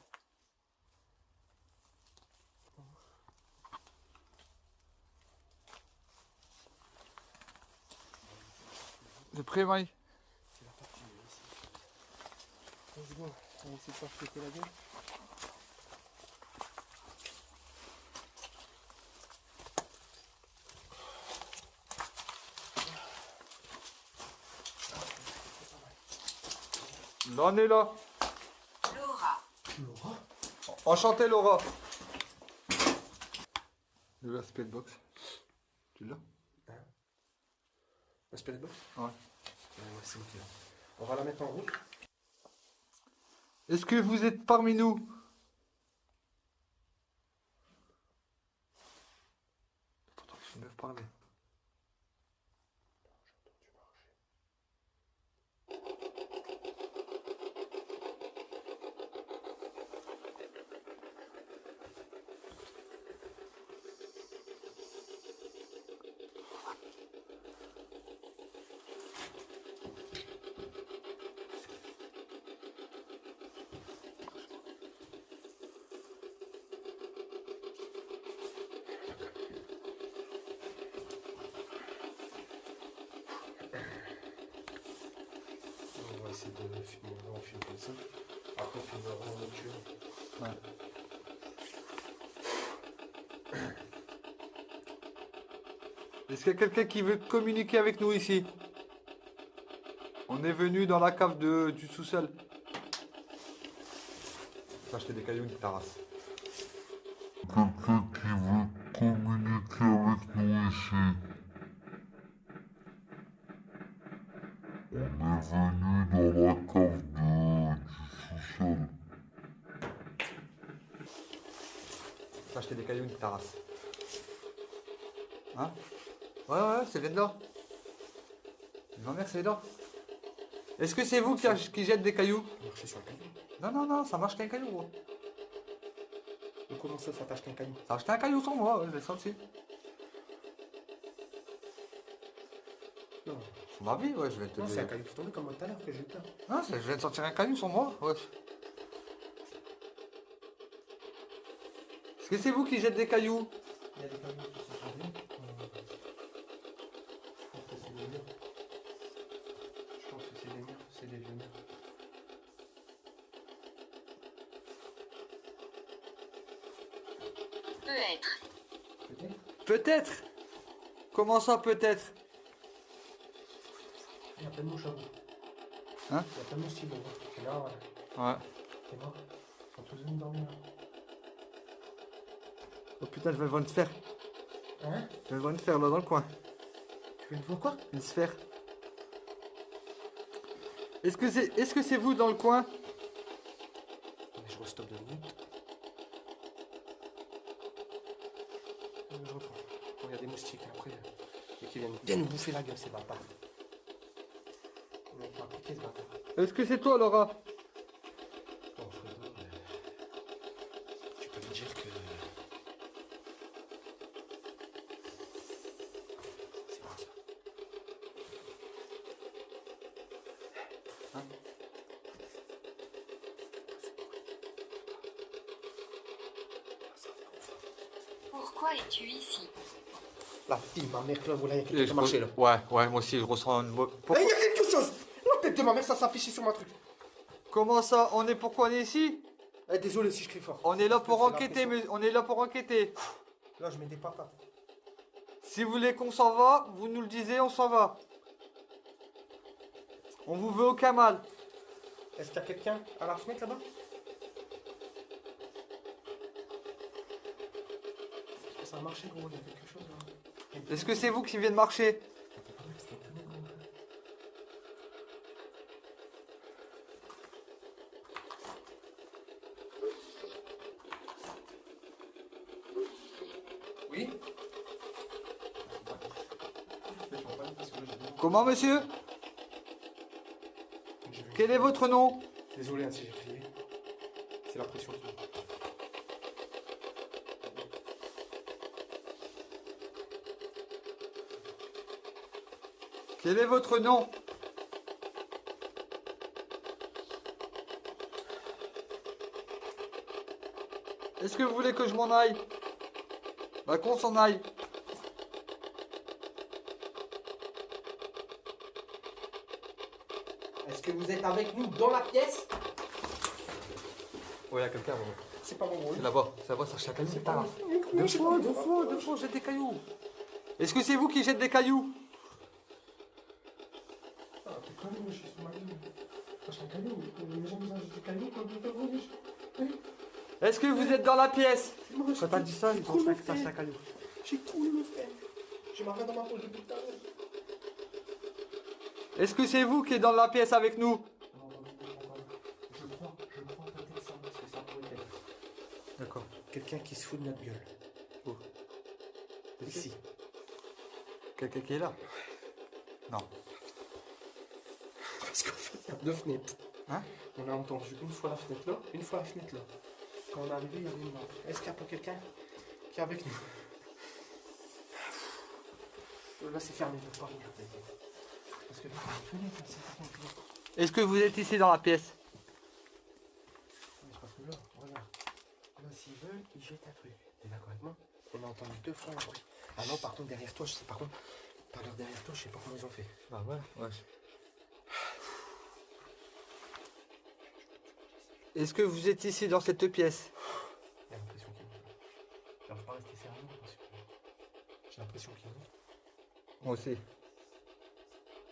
Speaker 1: C'est prêt, Maï?
Speaker 3: C'est la partie ici. Let's go. On va essayer de faire flipper la gueule.
Speaker 1: Là, on est là.
Speaker 4: Laura.
Speaker 3: Laura?
Speaker 1: Enchanté, Laura. Le aspect de box. Tu l'as?
Speaker 3: La spirit box?
Speaker 1: Ouais.
Speaker 3: Ouais, c'est ok. On va la mettre en route.
Speaker 1: Est-ce que vous êtes parmi nous? Pourtant, je vais parler.
Speaker 3: On va essayer de filmer, on filme comme ça. Après, tu vas voir le tuer.
Speaker 1: Ouais. Est-ce qu'il y a quelqu'un qui veut communiquer avec nous ici? On est venu dans la cave du sous-sol. J'ai acheté des cailloux, une terrasse.
Speaker 5: Quelqu'un qui veut communiquer avec nous ici. On est venu dans la cave du sous-sol.
Speaker 1: J'ai acheté des cailloux, une terrasse. Hein? Ouais, c'est là. Ma mère, c'est là. Est-ce que c'est vous qui jette des cailloux?
Speaker 3: Marcher sur le caillou.
Speaker 1: Non, ça marche qu'un caillou, gros.
Speaker 3: Mais comment ça t'achète un caillou?
Speaker 1: Ça a acheté un caillou sur moi, ouais, je l'ai senti.
Speaker 3: Non.
Speaker 1: Sur ma vie, ouais, je vais te
Speaker 3: Non, c'est
Speaker 1: dire.
Speaker 3: un caillou qui est tombé comme moi tout à l'heure que j'ai eu peur.
Speaker 1: Non, je viens de sortir un caillou sur moi, ouais. Est-ce que c'est vous qui jette des cailloux?
Speaker 3: Il y a des cailloux qui sont tombés. Je pense que c'est des murs. Je pense que c'est des murs, c'est des vieux murs.
Speaker 4: Peut-être.
Speaker 1: Peut-être. Comment ça, peut-être?
Speaker 3: Il y a plein de mouches à vous.
Speaker 1: Hein?
Speaker 3: Il y a plein de mouches qui vont. C'est là, ouais.
Speaker 1: Ouais.
Speaker 3: T'es mort. Ils sont tous venus dormir là.
Speaker 1: Oh putain, je vais voir une sphère.
Speaker 3: Hein?
Speaker 1: Je vais voir une sphère là dans le coin.
Speaker 3: Tu viens de voir quoi?
Speaker 1: Une sphère. Est-ce que c'est vous dans le coin?
Speaker 3: Je restoppe 2 minutes. Je reprends. Bon, il y a des moustiques après. Et qui viennent nous bouffer la gueule, ces bâtards. On va piquer ce bâtard.
Speaker 1: Est-ce que c'est toi, Laura?
Speaker 3: Oh, frérot, tu peux me dire que. C'est moi ça.
Speaker 1: Hein?
Speaker 4: Pourquoi es-tu ici?
Speaker 3: La fille, ma mère, là, voilà, il y a
Speaker 1: Et
Speaker 3: quelqu'un qui
Speaker 1: je
Speaker 3: a marché là.
Speaker 1: Ouais, moi aussi, je ressens une...
Speaker 3: Il y a quelque chose! La tête de ma mère, ça s'affiche sur ma truc.
Speaker 1: Comment ça? Pourquoi on est ici?
Speaker 3: Eh, désolé si je crie fort.
Speaker 1: On est là
Speaker 3: Parce que
Speaker 1: pour
Speaker 3: c'est la
Speaker 1: enquêter,
Speaker 3: pression.
Speaker 1: mais on est là pour enquêter.
Speaker 3: Là, je mets des patates.
Speaker 1: Si vous voulez qu'on s'en va, vous nous le disiez, on s'en va. On vous veut aucun mal.
Speaker 3: Est-ce qu'il y a quelqu'un à la fenêtre là-bas? Ça a marché, gros, il y a quelque chose là.
Speaker 1: Est-ce que c'est vous qui venez de marcher?
Speaker 3: Oui?
Speaker 1: Comment, monsieur? Quel est votre nom?
Speaker 3: Désolé hein, si j'ai crié. C'est la pression.
Speaker 1: Quel est votre nom? Est-ce que vous voulez que je m'en aille? Bah qu'on s'en aille.
Speaker 3: Est-ce que vous êtes avec nous dans la pièce?
Speaker 1: Ouais, il y a quelqu'un.
Speaker 3: C'est pas mon rôle.
Speaker 1: C'est là-bas, ça cherche un caillou.
Speaker 3: C'est pas mon
Speaker 1: Deux fois, jette des cailloux. Est-ce que c'est vous qui jette des cailloux?
Speaker 3: Ah, t'es connu, je suis sur ma ligne. Cherche un caillou. Les gens nous ont des cailloux comme des cailloux.
Speaker 1: Est-ce que vous êtes dans la pièce?
Speaker 3: Moi,
Speaker 1: Quand t'as dit ça, ils
Speaker 3: trop
Speaker 1: ont fait
Speaker 3: le
Speaker 1: que ça
Speaker 3: fait.
Speaker 1: un caillou.
Speaker 3: J'ai coulé le frère. J'ai ma main dans ma poche depuis tout à l'heure.
Speaker 1: Est-ce que c'est vous qui êtes dans la pièce avec nous?
Speaker 3: Je crois peut-être ça parce que ça pourrait être.
Speaker 1: D'accord.
Speaker 3: Quelqu'un qui se fout de notre gueule.
Speaker 1: Où?
Speaker 3: Ici.
Speaker 1: Quelqu'un qui est là? Non.
Speaker 3: Parce qu'en fait, il y a 2 fenêtres.
Speaker 1: Hein?
Speaker 3: On a entendu une fois la fenêtre là, une fois la fenêtre là. Quand on est arrivé, il y avait une lampe. Est-ce qu'il n'y a pas quelqu'un qui est avec nous? Là, c'est fermé, ne pas venir. Parce que là, il y a une fenêtre, là, c'est pas complet.
Speaker 1: Est-ce que vous êtes ici dans la pièce?
Speaker 3: Parce que là, regarde. Là, s'ils veulent, ils jettent un truc. T'es d'accord avec moi? On a entendu 2 fois un bruit. Ah non, par contre, derrière toi, je sais par contre. Par là, derrière toi, je sais pas comment ils ont fait.
Speaker 1: Bah ouais. Est-ce que vous êtes ici dans cette pièce?
Speaker 3: J'ai l'impression qu'il est. J'arrive pas à rester sérieux parce que j'ai l'impression qu'il est.
Speaker 1: Moi aussi.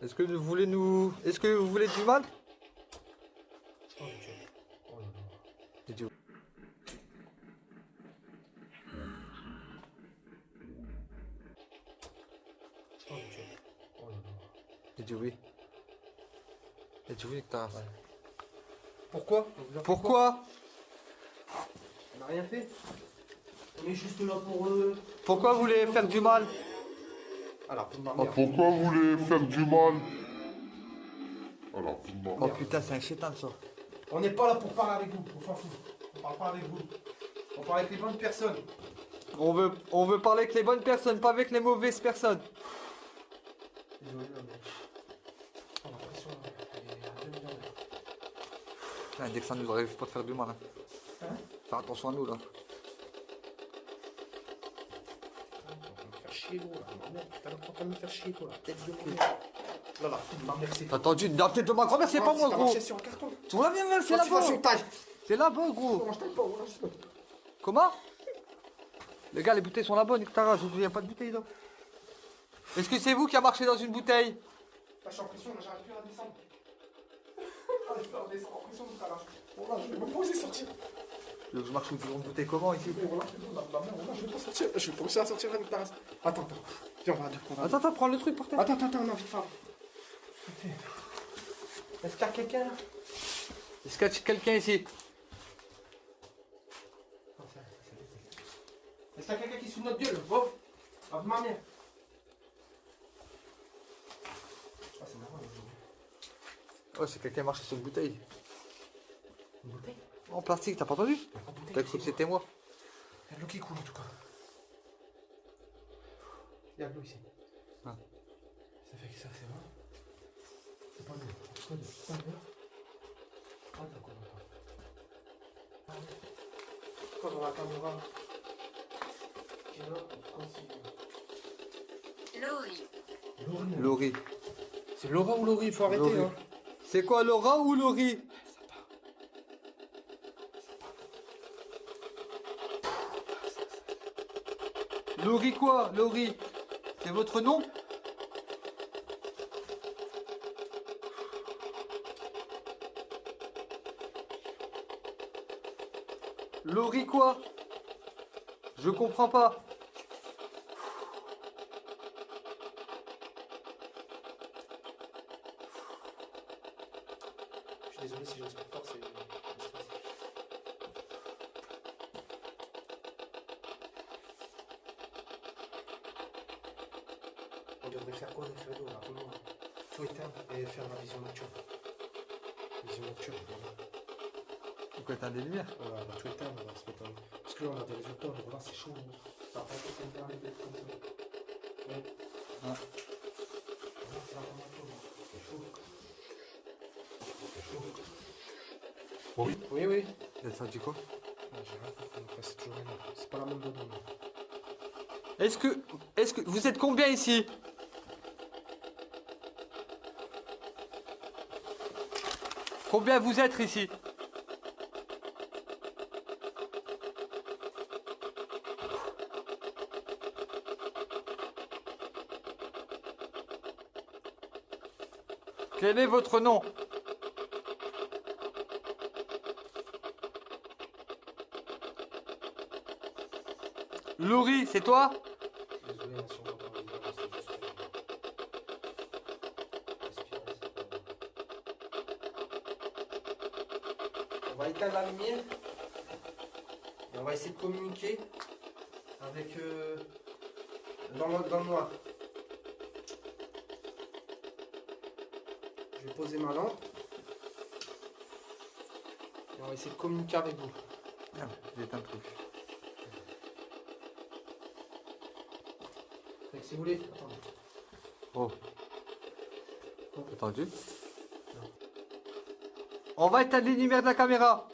Speaker 1: Est-ce que vous voulez nous... Est-ce que vous voulez du mal?
Speaker 3: Oh, Dieu. Oh là là.
Speaker 1: J'ai dit oui.
Speaker 3: Oh, Dieu. Oh là là.
Speaker 1: J'ai dit oui. J'ai dit oui, ta race.
Speaker 3: Ouais. Pourquoi?
Speaker 1: Pourquoi?
Speaker 3: On n'a rien fait. On est juste là pour
Speaker 1: Pourquoi vous voulez faire du mal?
Speaker 3: Alors, vous
Speaker 5: Ah,
Speaker 3: m'emmerdez.
Speaker 5: pourquoi vous voulez faire du mal? Alors, vous
Speaker 1: Oh putain, c'est un chétan ça.
Speaker 3: On n'est pas là pour parler avec vous, on s'en fout. On parle pas avec vous. On parle avec les bonnes personnes.
Speaker 1: On veut parler avec les bonnes personnes, pas avec les mauvaises personnes.
Speaker 3: Désolé, mais. On a l'impression qu'elle est à 2 millions d'heures.
Speaker 1: Putain, dès que ça nous arrive pas de faire du mal. Hein.
Speaker 3: Hein?
Speaker 1: Faire attention à nous là.
Speaker 3: On va me faire chier, gros, là. Merde, putain, t'es en train de me faire chier, toi, la tête de mon gars. Là, là, ma mère, c'est.
Speaker 1: T'as entendu? La tête de ma grand-mère, c'est pas moi
Speaker 3: T'as
Speaker 1: gros.
Speaker 3: marché sur un carton.
Speaker 1: Tu vois bien, c'est
Speaker 3: Toi, tu fasses
Speaker 1: là-bas.
Speaker 3: une taille.
Speaker 1: C'est là-bas gros.
Speaker 3: Comment je taille pas, voilà, juste là.
Speaker 1: Comment? Les gars, les bouteilles sont là-bas, Nick Tara, je vous souviens pas de bouteilles là. Est-ce que c'est vous qui a marché dans une bouteille?
Speaker 3: Là, j'ai l'impression, là, j'arrive plus à descendre. J'arrive plus à descendre, en pression, tout à l'heure. Bon, là, je vais même pas oser sortir.
Speaker 1: Tu veux que je marche sur une bouteille comment ici?
Speaker 3: Mais voilà, c'est bon, la merde, voilà, je vais pas sortir. Je vais pas réussir à sortir avec ta race. Attends. Viens, on va à deux.
Speaker 1: Attends, prends le truc pour terre.
Speaker 3: Attends, on a envie de faire. Est-ce qu'il y a quelqu'un là?
Speaker 1: Est-ce qu'il y a quelqu'un ici?
Speaker 3: Est-ce qu'il y a quelqu'un qui est sous notre gueule? Bon, à ma mère. Ah, c'est marrant,
Speaker 1: Oh, c'est quelqu'un qui a marché sur une bouteille.
Speaker 3: une bouteille?
Speaker 1: En plastique, t'as pas entendu?
Speaker 3: Il y a pas de bouteille.
Speaker 1: T'as cru que c'était moi?
Speaker 3: Il y a de l'eau qui coule en tout cas. Il y a de l'eau ici.
Speaker 1: Ah.
Speaker 3: Ça fait que ça, c'est bon. C'est pas de l'eau. C'est pas de l'eau. C'est pas de l'eau. Ah, d'accord, d'accord. Quand on a la caméra. Qui est là, pourquoi c'est.
Speaker 4: Laurie.
Speaker 3: Laurie.
Speaker 1: Laurie.
Speaker 3: C'est Laura ou Laurie? Il faut arrêter,
Speaker 1: Laurie.
Speaker 3: hein.
Speaker 1: C'est quoi, Laura ou Laurie? Laurie quoi? Laurie? C'est votre nom? Laurie quoi? Je comprends pas.
Speaker 3: Je suis désolé si je respecte pas, c'est. On devrait faire quoi avec Fredo là? Vraiment, tout éteindre et faire la vision nocturne. Vision nocturne, voilà.
Speaker 1: Pourquoi t'as des lumières?
Speaker 3: Voilà, on va tout éteindre, on va se mettre en. Parce que là on a des résultats, mais voilà, c'est chaud. Ça va pas être une dernière d'être comme ça. Ouais.
Speaker 1: Ah.
Speaker 3: Voilà, c'est vraiment chaud. C'est chaud. C'est chaud.
Speaker 5: Oui.
Speaker 3: Oui.
Speaker 1: Et ça dit quoi?
Speaker 3: Ah, j'ai rien compris, après, c'est toujours rien. C'est pas la même donne.
Speaker 1: Est-ce que vous êtes combien ici? Combien vous êtes ici? Quel est votre nom? Laurie, c'est toi?
Speaker 3: Désolé, hein, si on va pas revenir, c'est juste. On va éteindre la lumière et on va essayer de communiquer avec dans le noir. Je vais poser ma lampe et on va essayer de communiquer avec vous.
Speaker 1: Ah, j'ai éteint le truc.
Speaker 3: Fait que si vous voulez, attendez.
Speaker 1: Oh. Attendu. On va éteindre les lumières de la caméra.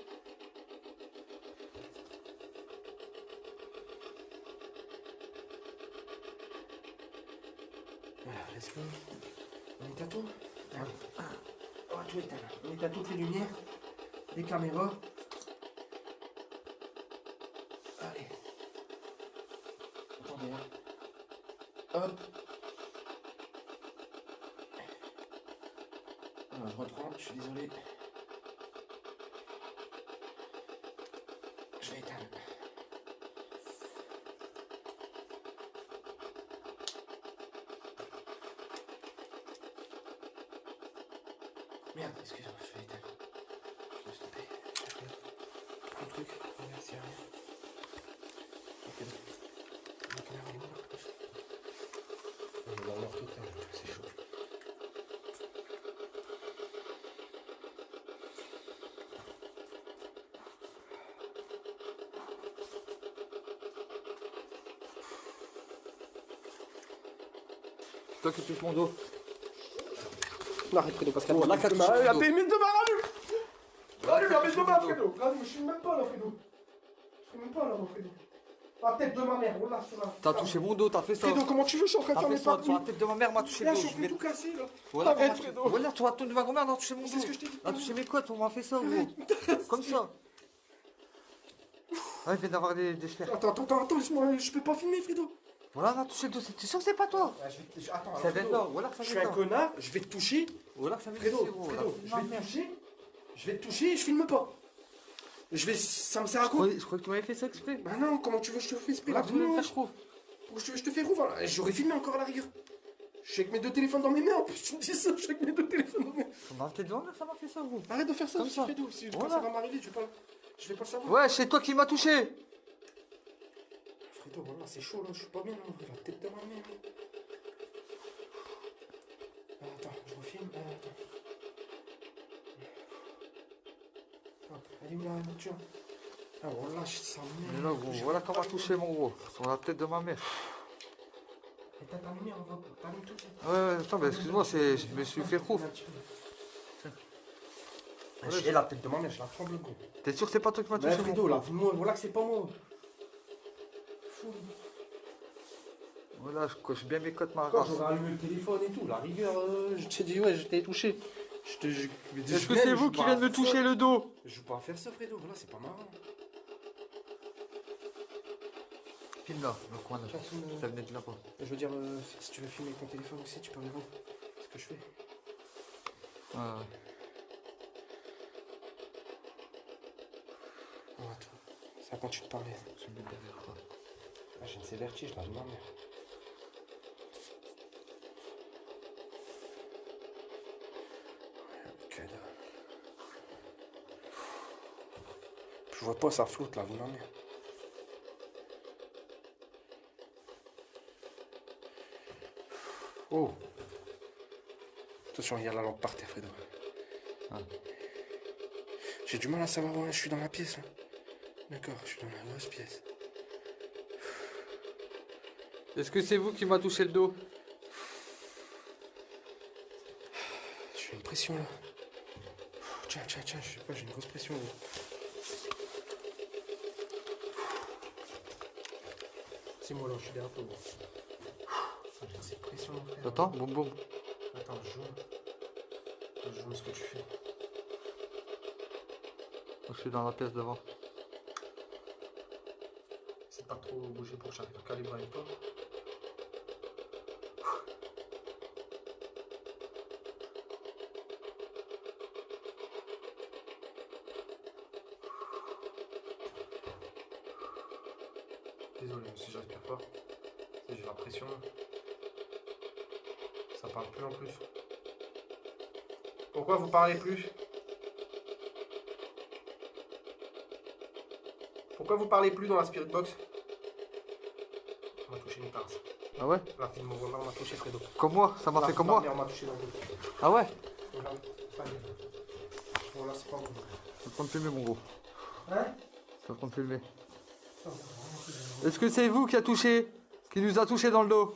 Speaker 3: Voilà, let's go. On éteint tout. On va tout éteindre. On éteint toutes les lumières, les caméras. reprends, je suis désolé. Je vais éteindre. Merde, excuse-moi, je vais éteindre. Je vais stopper. Prends le truc, regarde s'il y a rien. Ok. La caméra est où là? On va voir tout le temps, c'est chaud.
Speaker 1: Toi qui touches mon dos.
Speaker 3: Non, arrête Fredo, parce qu'elle
Speaker 1: Oh, là,
Speaker 3: m'a
Speaker 1: qu'elle
Speaker 3: mis
Speaker 1: touche mon dos.
Speaker 3: de ma rallume. Rallume,
Speaker 1: qu'elle
Speaker 3: mais
Speaker 1: touche
Speaker 3: de
Speaker 1: mon
Speaker 3: ma
Speaker 1: dos.
Speaker 3: Fredo. Rallume, je filme même pas là, Fredo. Je filme même pas là, mon Fredo. La tête de ma mère, voilà, sur la.
Speaker 1: T'as touché mon dos, t'as fait ça.
Speaker 3: Fredo, comment tu veux? Je suis en train de
Speaker 1: T'as
Speaker 3: faire
Speaker 1: fait
Speaker 3: mes
Speaker 1: ça,
Speaker 3: papes.
Speaker 1: sur la tête de ma mère m'a touché
Speaker 3: Là,
Speaker 1: le
Speaker 3: je
Speaker 1: dos.
Speaker 3: suis en train de tout casser là.
Speaker 1: Voilà,
Speaker 3: Arrête,
Speaker 1: comment tu-
Speaker 3: Fredo.
Speaker 1: Voilà, toi, ton de ma grand-mère, m'a touché mon dos.
Speaker 3: C'est ce que je t'ai dit.
Speaker 1: T'as touché mes côtes, on m'a fait ça, gros. Comme ça. Ouais, il vient d'avoir des sphères.
Speaker 3: Attends, laisse-moi, je peux pas filmer, Fredo.
Speaker 1: Voilà, on a touché le dos. T'es sûr que c'est pas toi?
Speaker 3: Attends,
Speaker 1: Ça vient de là. Voilà, que ça
Speaker 3: je suis
Speaker 1: vient
Speaker 3: un
Speaker 1: de là.
Speaker 3: connard, je vais te toucher.
Speaker 1: Voilà, que ça vient de
Speaker 3: Fredo,
Speaker 1: là, gros.
Speaker 3: Fredo,
Speaker 1: La-
Speaker 3: je vais te toucher. Je vais te toucher et je filme pas. Ça me sert à
Speaker 1: Je
Speaker 3: quoi?
Speaker 1: croyais que tu m'avais fait ça exprès.
Speaker 3: Bah non, comment tu veux que je te fais exprès
Speaker 1: Là,
Speaker 3: là?
Speaker 1: tu voulais me
Speaker 3: Non.
Speaker 1: faire, je trouve.
Speaker 3: Pourquoi je te fais rouvre là? J'aurais filmé encore à la rigueur. Je suis avec mes deux téléphones dans mes mains, en plus tu me dis ça, je suis avec mes deux téléphones dans mes mains.
Speaker 1: Dans la tête de ma mère, ça m'a fait ça, gros.
Speaker 3: Arrête de faire ça,
Speaker 1: Comme ça.
Speaker 3: Fredo, si quand
Speaker 1: Voilà.
Speaker 3: ça va m'arriver, je vais pas le savoir.
Speaker 1: Ouais, c'est toi qui m'as touché.
Speaker 3: Fredo, voilà, c'est chaud là, je suis pas bien là, la tête de ma mère. Attends, je refilme, attends. Hop, elle est où la voiture? Ah voilà, ça
Speaker 1: Mais là, gros, voilà qu'on m'a touché, mon gros. Sur la tête de ma mère.
Speaker 3: Et t'as ta lumière, on va t'allumer tout.
Speaker 1: Ouais, attends, mais excuse-moi, je me suis fait rouf.
Speaker 3: J'ai la tête de ma mère, je la tremble gros.
Speaker 1: T'es sûr que c'est pas toi qui m'as touché,
Speaker 3: Ouais,
Speaker 1: mon
Speaker 3: Fredo, là, moi, voilà que c'est pas moi.
Speaker 1: Voilà, je coche bien mes côtes, ma
Speaker 3: Quand
Speaker 1: race.
Speaker 3: j'aurais allumé le téléphone et tout, la rigueur, je t'ai dit, ouais, je t'ai touché.
Speaker 1: Est-ce que c'est vous qui venez de me toucher le dos?
Speaker 3: Je veux pas faire ça, Fredo, voilà, c'est pas marrant.
Speaker 1: Filme là, le coin là.
Speaker 3: Tiens, filme,
Speaker 1: Ça venait de là-bas.
Speaker 3: Je veux dire, si tu veux filmer ton téléphone aussi, tu peux aller voir ce que je fais.
Speaker 1: Ouais.
Speaker 3: Oh, attends, ça continue de parler.
Speaker 1: Je me mets derrière toi.
Speaker 3: Ah, j'ai une sévère vertige, là, de ma mère. Que dalle. Je vois pas, ça flotte là, vous ma mère. Oh! Attention, il y a la lampe par terre, Fredo.
Speaker 1: Ah.
Speaker 3: J'ai du mal à savoir où je suis dans la pièce là. D'accord, je suis dans la grosse pièce.
Speaker 1: Est-ce que c'est vous qui m'a touché le dos?
Speaker 3: J'ai une pression là. Tiens, je sais pas, j'ai une grosse pression là. C'est moi là, je suis derrière toi. Putain, c'est pression, mon frère.
Speaker 1: Attends, boum boum.
Speaker 3: Attends, je joue ce que tu fais.
Speaker 1: Je suis dans la pièce devant.
Speaker 3: C'est pas trop bouger pour que j'arrive à calibrer avec toi. Désolé si je respire pas. J'ai la pression. Ça parle plus en plus. Pourquoi vous parlez plus? Pourquoi vous parlez plus dans la Spirit Box? On m'a touché une tasse.
Speaker 1: Ah ouais?
Speaker 3: La fille de mon voisin m'a touché, Fredo.
Speaker 1: Comme moi? Ça m'a fait comme moi?
Speaker 3: On m'a touché dans le dos.
Speaker 1: Ah ouais?
Speaker 3: Voilà, pas bien. Voilà, c'est pas bon.
Speaker 1: Ça va te filmer, mon gros.
Speaker 3: Hein?
Speaker 1: Ça va te filmer. Est-ce que c'est vous qui a touché? Qui nous a touché dans le dos?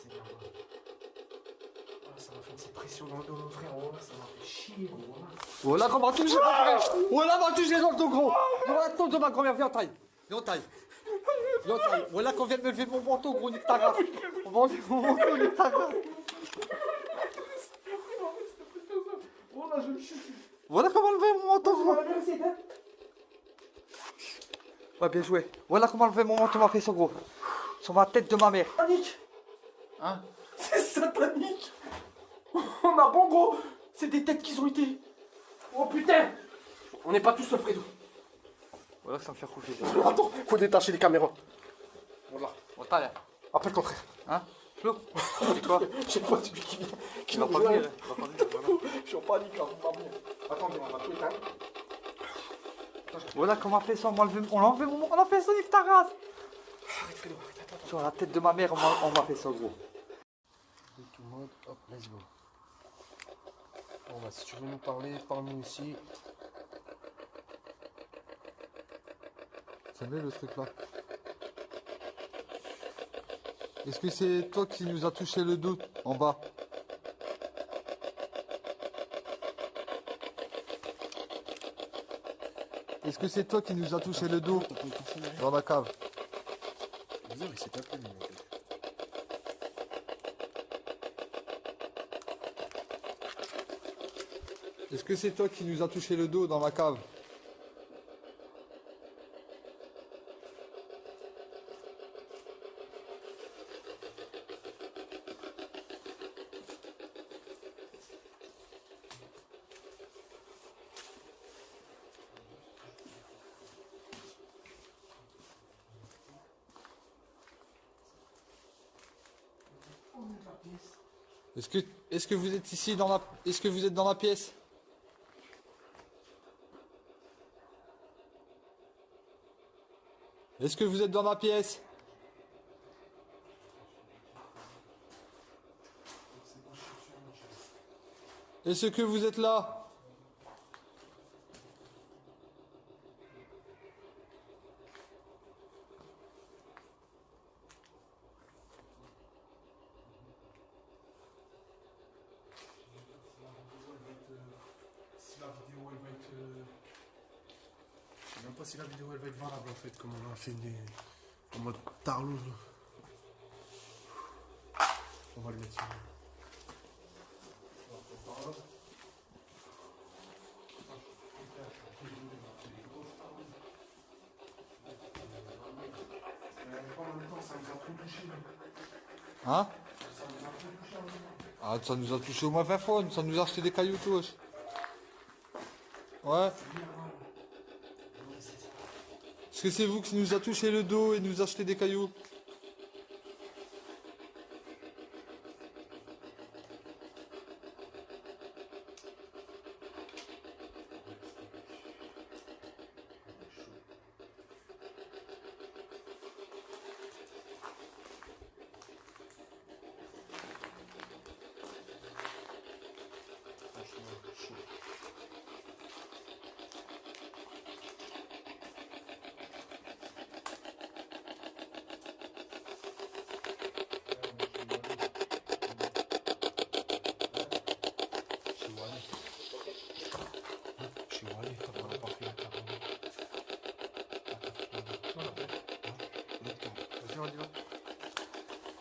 Speaker 3: C'est bien, voilà. Voilà, ça m'a fait cette pression dans le dos, mon frère. Voilà, ça m'a fait chier, gros. Voilà.
Speaker 1: Voilà qu'on m'a touché, mon frère! Voilà qu'on m'a touché dans le dos, gros! Voilà, ton de ma grand-mère, viens en taille! Viens en taille! Viens en taille! Voilà qu'on vient de me lever mon manteau, gros, nique ta race! Mon manteau, nique ta race! Voilà comment enlever mon manteau.
Speaker 2: On va la vérifier, hein.
Speaker 1: Ouais, bien joué. Voilà comment enlever mon manteau m'a fait son gros. Sur ma tête de ma mère.
Speaker 2: Satanique.
Speaker 1: Hein?
Speaker 2: C'est satanique. On a bon gros. C'est des têtes qui ont été. Oh putain. On n'est pas tous seuls, Fredo.
Speaker 1: Voilà que ça me fait coucher.
Speaker 2: Attends, faut détacher les caméras. Voilà.
Speaker 1: On taille.
Speaker 2: Appelle ton frère.
Speaker 1: Hein? Flo? C'est quoi?
Speaker 2: Je sais pas, celui qui vient.
Speaker 1: Il va pas venir. Il va pas venir. Voilà.
Speaker 2: Je suis en panique là, on va venir. Attendez, on va tout éteindre.
Speaker 1: Voilà comment on a fait ça. On a enlevé mon. On a fait ça, nique ta race.
Speaker 2: Arrête Fredo, arrête, attends.
Speaker 1: Sur la tête de ma mère, on m'a fait ça gros.
Speaker 3: Tout mode, hop, let's go. Bon bah si tu veux nous parler, parle-nous ici.
Speaker 1: C'est le truc là. Est-ce que c'est toi qui nous a touché le dos en bas? Est-ce que c'est toi qui nous a touché le dos dans la cave?
Speaker 3: Bizarre, il s'est tapé lui, en fait.
Speaker 1: Est-ce que c'est toi qui nous a touché le dos dans la cave? Est-ce que vous êtes ici dans la... Est-ce que vous êtes dans la pièce? Est-ce que vous êtes dans la pièce? Est-ce que vous êtes là?
Speaker 3: Si la vidéo elle va être. Je sais même pas si la vidéo elle va être valable en fait, comme on a fait en mode tarlouse. Là. On va le mettre sur.
Speaker 1: Hein? Ah, ça nous a touché au moins 20 fois, ça nous a acheté des cailloux tous. Ouais. Est-ce que c'est vous qui nous a touché le dos et nous a acheté des cailloux?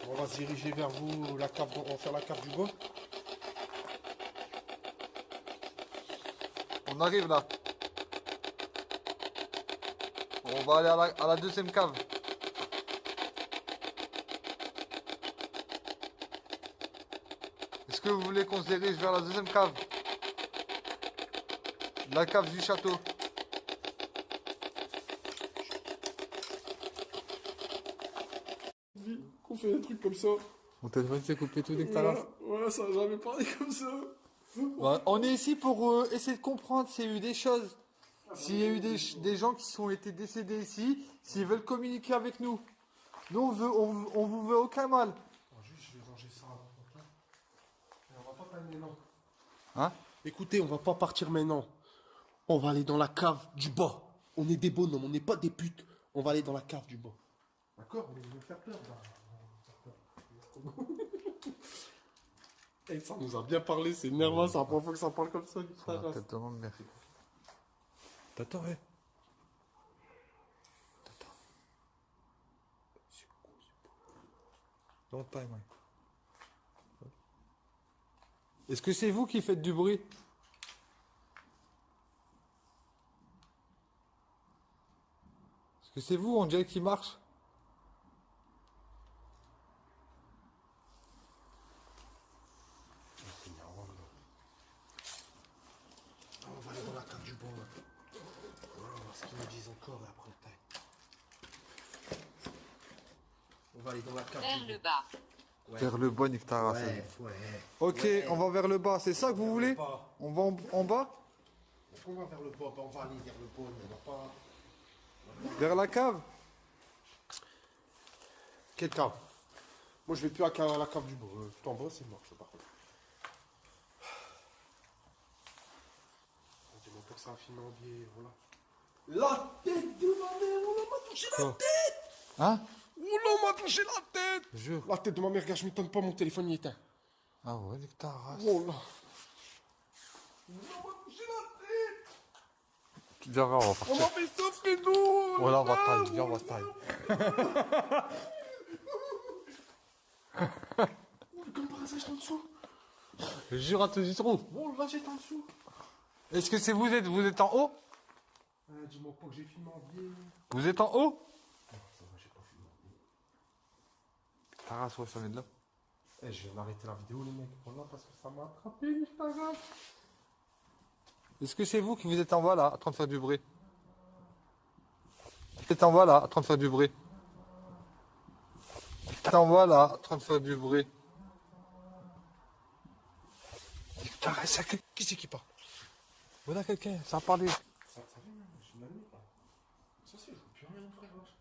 Speaker 3: On va se diriger vers vous, la cave, on va faire la cave du bois.
Speaker 1: On arrive là. On va aller à la deuxième cave. Est-ce que vous voulez qu'on se dirige vers la deuxième cave? La cave du château.
Speaker 3: Qu'on fait des trucs comme ça.
Speaker 1: Mon téléphone s'est coupé tout dès que
Speaker 3: Voilà, ça n'a jamais parlé comme ça.
Speaker 1: Ouais, on est ici pour essayer de comprendre s'il y a eu des choses. S'il y a eu des gens qui sont été décédés ici, s'ils veulent communiquer avec nous. Nous, on vous veut aucun mal.
Speaker 3: Juste, je vais ranger ça. Ok. Et on va pas parler maintenant.
Speaker 1: Hein?
Speaker 3: Écoutez, on va pas partir maintenant. On va aller dans la cave du bas. On est des bonhommes, on n'est pas des putes. On va aller dans la cave du bas. D'accord? Vous voulez nous faire peur? Et ça nous a bien parlé, c'est énervant, c'est la première fois que ça parle comme ça.
Speaker 1: Tête de ma mère.
Speaker 3: T'attends, hein?
Speaker 1: Don't time, ouais. Est-ce que c'est vous qui faites du bruit? Est-ce que c'est vous? On dirait qu'il marche.
Speaker 3: C'est énervant, là. Ah, on va aller dans la cave du bon, là. Voilà, on va voir ce qu'ils nous disent encore, là, après le time. On va aller dans la cave
Speaker 4: Vers
Speaker 3: du
Speaker 4: le
Speaker 3: bon.
Speaker 4: bas.
Speaker 3: Ouais.
Speaker 1: Vers le bas, nique ta race.
Speaker 3: Ouais.
Speaker 1: Ok,
Speaker 3: Ouais.
Speaker 1: on va vers le bas. C'est ça que vous voulez?
Speaker 3: Pas.
Speaker 1: On va en bas?
Speaker 3: Est-ce qu'on va vers le bas? On va aller vers le bas, on va pas...
Speaker 1: Vers la cave?
Speaker 3: Quelle cave? Moi, je vais plus à la cave du bas. Tout en bas, c'est mort, ça, par contre. Dis-moi pas que ça a fini en biais, voilà. La tête de ma mère, on m'a touché la
Speaker 1: Quoi?
Speaker 3: tête!
Speaker 1: Hein?
Speaker 3: Oula, on m'a touché la tête!
Speaker 1: Jure.
Speaker 3: La tête de ma mère, regarde, je m'étonne pas, mon téléphone il est éteint.
Speaker 1: Ah ouais, nique ta race.
Speaker 3: Oh là! On m'a touché la tête!
Speaker 1: Viens, on va
Speaker 3: On
Speaker 1: partir.
Speaker 3: m'a fait souffrir, nous!
Speaker 1: Voilà, on va taille. Viens, on va taille.
Speaker 3: Comme par hasard, j'étais en dessous.
Speaker 1: Jure à te dire trop.
Speaker 3: Oh là, j'étais en dessous.
Speaker 1: Est-ce que c'est vous êtes en haut?
Speaker 3: Dis-moi pas que j'ai filmé en biais.
Speaker 1: Vous êtes en haut?
Speaker 3: Ça va, j'ai pas filmé en biais.
Speaker 1: Ta race, ouais, ça vient de là.
Speaker 3: Eh, je viens d'arrêter la vidéo, les mecs. Voilà, parce que ça m'a attrapé, c'est pas grave.
Speaker 1: Est-ce que c'est vous qui vous êtes en bas là, en train de faire du bruit? Vous êtes en bas là, en train de faire du bruit. Vous êtes en bas là, en train de faire du bruit. Putain, ça, qui c'est qui parle? Voilà quelqu'un, ça a parlé.
Speaker 3: Ça vient, même, je suis une amie, là. Ça, c'est, je vois plus rien, mon frère, wesh.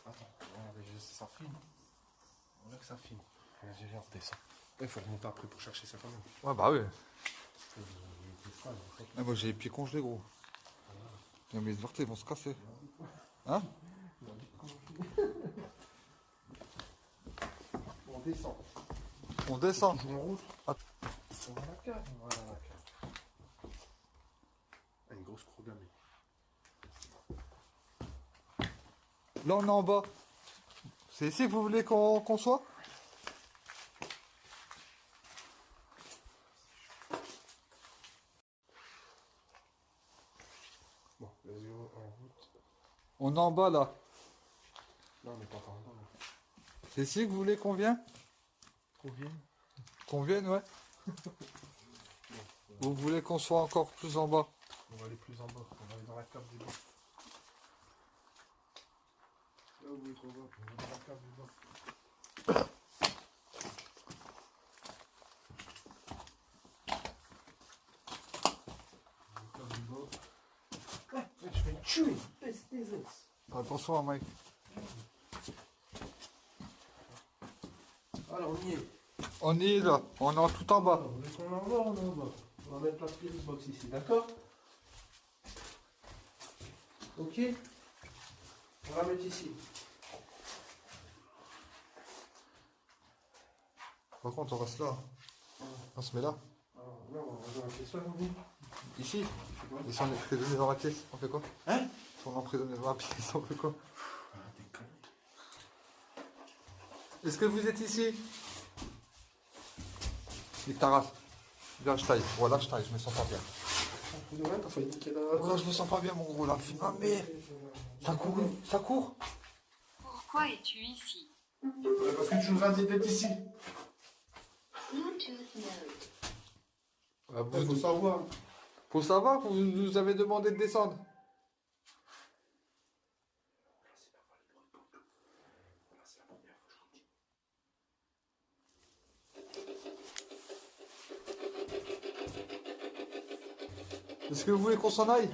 Speaker 3: Attends, regardez, ça filme. Voilà que ça filme. Vas-y, viens, redescends. Il faut remonter après pour chercher ça quand même.
Speaker 1: Ouais, bah oui.
Speaker 3: Il était froid, en fait.
Speaker 1: Ah, moi j'ai les pieds congelés, gros. Non, mais les orteils vont se casser. Hein?
Speaker 3: On descend.
Speaker 1: On descend.
Speaker 3: Toujours en route.
Speaker 1: Ah.
Speaker 3: On va à la cave. Voilà, la cave. Ah, une grosse croix gammée.
Speaker 1: Là, on est en bas. C'est ici que vous voulez qu'on soit?
Speaker 3: Bon, vas-y, en route.
Speaker 1: On est en bas là.
Speaker 3: Non, on n'est pas encore en bas, là.
Speaker 1: C'est ici que vous voulez qu'on vienne?
Speaker 3: Qu'on vienne.
Speaker 1: Qu'on vienne, ouais. Vous voulez qu'on soit encore plus en bas?
Speaker 3: On va aller plus en bas. On va aller dans la cave du bas. Là où vous voulez qu'on va? On va dans la cave du bas. La cave du bas. Ouais, je vais me tuer. Baisse tes os.
Speaker 1: Attention, hein, Mike.
Speaker 3: Alors, on y est.
Speaker 1: On y est là. On est tout en bas.
Speaker 3: Vous voulez qu'on en va? On en va. On va mettre la spirit box ici, d'accord? Ok? On va la mettre ici.
Speaker 1: Par contre, on reste là. On se met là.
Speaker 3: Alors, là, on va dans la pièce là, vous.
Speaker 1: Ici. Ils sont emprisonnés dans la pièce. On fait quoi?
Speaker 3: Hein?
Speaker 1: Ils sont emprisonnés dans la pièce. On fait quoi? Est-ce que vous êtes ici? Nique ta race. Viens, je taille. Voilà, je taille. Je me sens pas bien.
Speaker 3: T'as failli niquer la...
Speaker 1: Voilà, je me sens pas bien, mon gros. Là, ah, mais ça court. Ça court.
Speaker 4: Pourquoi es-tu ici?
Speaker 3: Parce que tu nous as dit d'être ici.
Speaker 4: Bluetooth mode.
Speaker 1: Ah,
Speaker 3: Il faut savoir.
Speaker 1: Faut savoir, vous nous avez demandé de descendre. Est-ce que vous voulez qu'on s'en aille?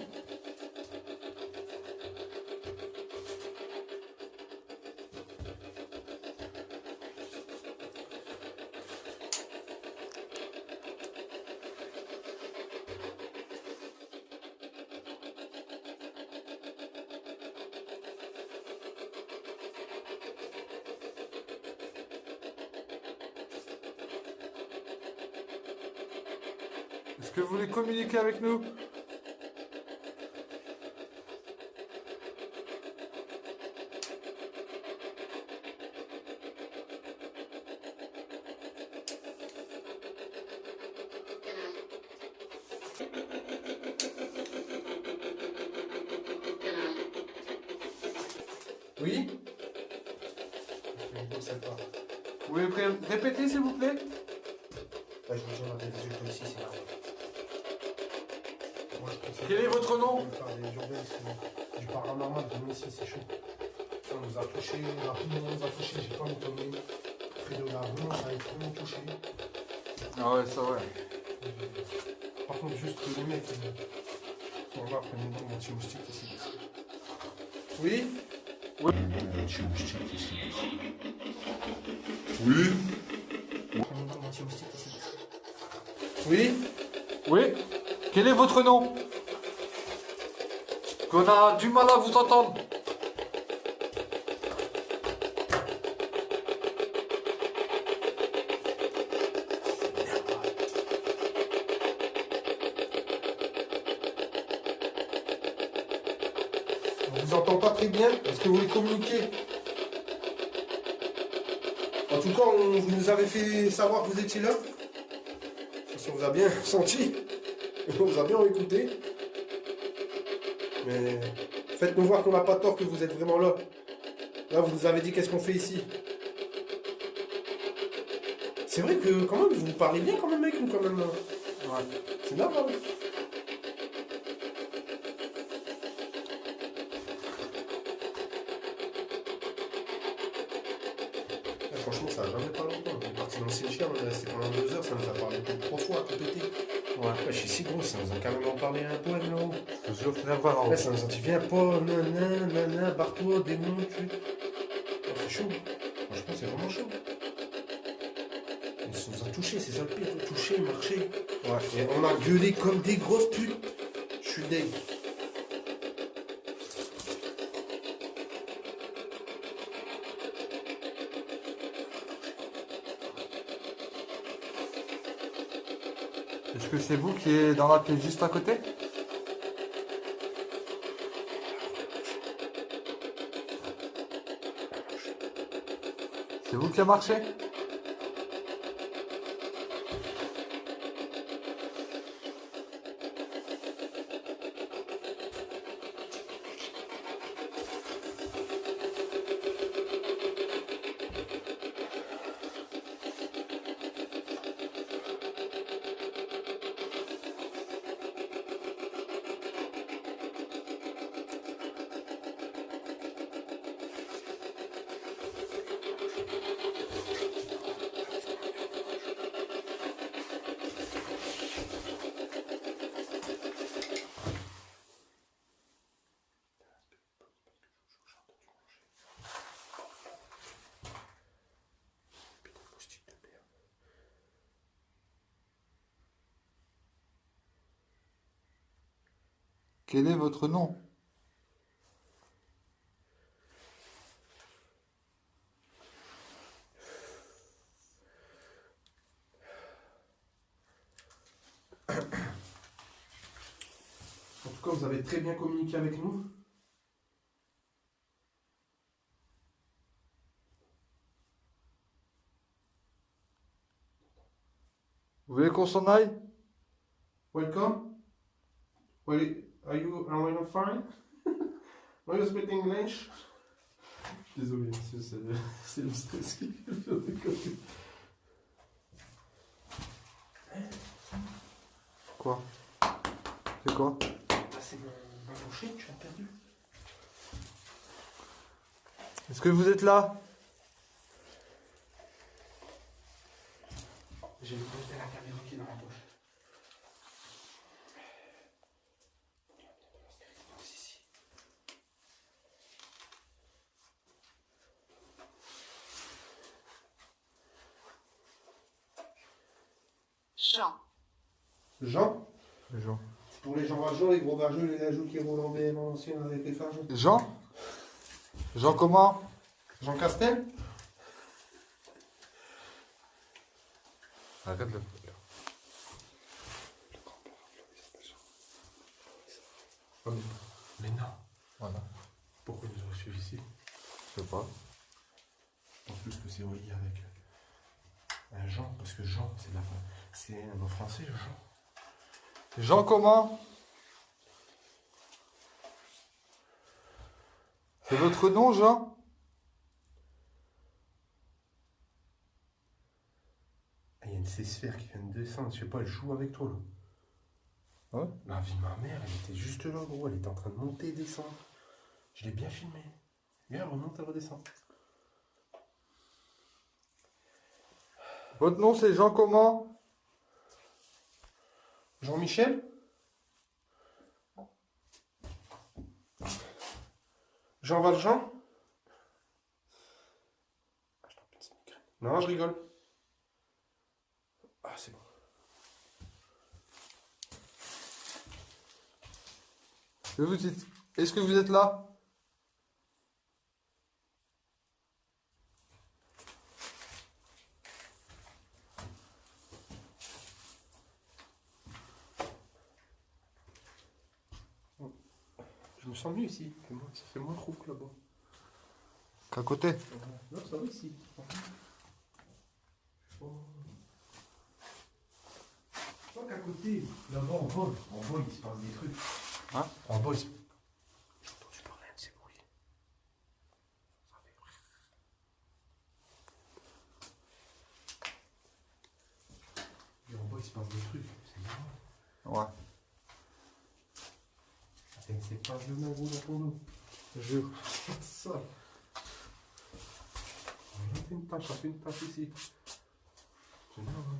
Speaker 1: Est-ce que vous voulez communiquer avec nous?
Speaker 3: Oui. Ça part.
Speaker 1: Vous pouvez répéter s'il vous plaît?
Speaker 3: Là, je vous dis, on a des résultats ici, c'est là. Moi, je pensais
Speaker 1: Quel est votre nom?
Speaker 3: on parle des urbex, du paranormal, venez ici, c'est chaud. On nous a touché, rapidement on nous a touché, j'ai pas m'étonné. Fredo là, vraiment, ça a été vraiment touché.
Speaker 1: Ah ouais, ça ouais.
Speaker 3: Par contre, juste les mecs, on va prendre une bombe anti-moustique ici. Oui.
Speaker 5: Oui.
Speaker 3: Prendre une bombe anti-moustique ici. Oui.
Speaker 1: Oui. Quel est votre nom? Qu'on a du mal à vous entendre.
Speaker 3: On vous entend pas très bien. Est-ce que vous voulez communiquer? En tout cas, vous nous avez fait savoir que vous étiez là. On vous a bien senti. On vous a bien écouté. Mais faites-nous voir qu'on n'a pas tort, que vous êtes vraiment là. Là, vous nous avez dit qu'est-ce qu'on fait ici. C'est vrai que quand même, vous parlez bien quand même avec nous quand même.
Speaker 1: Ouais.
Speaker 3: C'est normal. Franchement, ça n'a jamais parlé longtemps. On est parti dans le cimetière, on est resté pendant 2 heures, ça nous a parlé peut-être 3 fois à tout péter.
Speaker 1: Ouais.
Speaker 3: Je suis si gros, ça nous a carrément parlé un poème là-haut.
Speaker 1: Je vous jure, viens voir en haut.
Speaker 3: Là, ça nous a dit, viens pas, nanana, barre-toi, démon, tu. Oh, c'est chaud. Franchement, c'est vraiment chaud. Ça nous a touché, c'est ça le pire, touché, marché. Ouais. Et on a gueulé comme des grosses putes. Je suis deg.
Speaker 1: Est-ce que c'est vous qui êtes dans la pièce juste à côté? C'est vous qui a marché? Quel est votre nom?
Speaker 3: En tout cas, vous avez très bien communiqué avec nous.
Speaker 1: Vous voulez qu'on s'en aille?
Speaker 3: Welcome. Are you fine? Do you speak English? Désolé, monsieur, c'est le stress qui vient de côté.
Speaker 1: Quoi? C'est quoi?
Speaker 3: C'est mon chien, tu l'as perdu.
Speaker 1: Est-ce que vous êtes là?
Speaker 3: J'ai le poste de la caméra qui est dans la poche. Ici.
Speaker 4: Jean.
Speaker 3: Jean?
Speaker 1: Jean.
Speaker 3: C'est pour les gens rageux, les gros rageux, les rageux qui roulent en BM ancien avec les farges.
Speaker 1: Jean? Jean comment?
Speaker 3: Jean Castel?
Speaker 1: Arrête de...
Speaker 3: Mais non.
Speaker 1: Voilà.
Speaker 3: Pourquoi ils nous ont reçus ici?
Speaker 1: Je sais pas.
Speaker 3: En plus que c'est relié avec un Jean, parce que Jean, c'est la fin. C'est un mot français, Jean.
Speaker 1: Jean comment? C'est votre nom, Jean?
Speaker 3: Ah, il y a une C-sphère qui vient de descendre. Je sais pas, elle joue avec toi, là.
Speaker 1: Ouais.
Speaker 3: La vie de ma mère, elle était juste là, gros. Elle était en train de monter et descendre. Je l'ai bien filmé. Bien, elle remonte, elle redescend.
Speaker 1: Votre nom, c'est Jean comment?
Speaker 3: Jean-Michel? Jean Valjean? Non, je rigole. Ah, c'est bon.
Speaker 1: Est-ce que vous êtes là?
Speaker 3: Je me sens mieux ici. Ça fait moins trouve que là-bas.
Speaker 1: Qu'à côté?
Speaker 3: Non, ça va ici. Pas qu'à côté. Là-bas, en bas, il se passe des trucs.
Speaker 1: Hein?
Speaker 3: En bas, il se... J'ai entendu parler de ces bruits. Ça fait... Et en bas, il se passe des trucs. C'est marrant.
Speaker 1: Ouais.
Speaker 3: C'est pas de main, gros, dans ton dos.
Speaker 1: Je jure.
Speaker 3: Ça. Ça fait une tache ici. C'est bien, hein.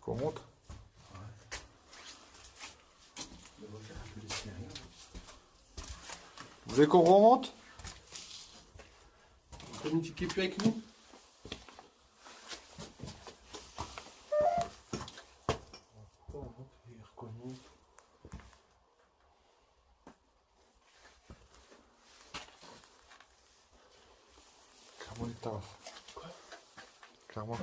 Speaker 1: Qu'on monte?
Speaker 3: On va faire un peu l'extérieur.
Speaker 1: Vous voulez qu'on remonte?
Speaker 3: Vous communiquez plus avec nous? Il est reconnu.
Speaker 1: Clairement, il taffe.
Speaker 3: Quoi?
Speaker 1: Clairement.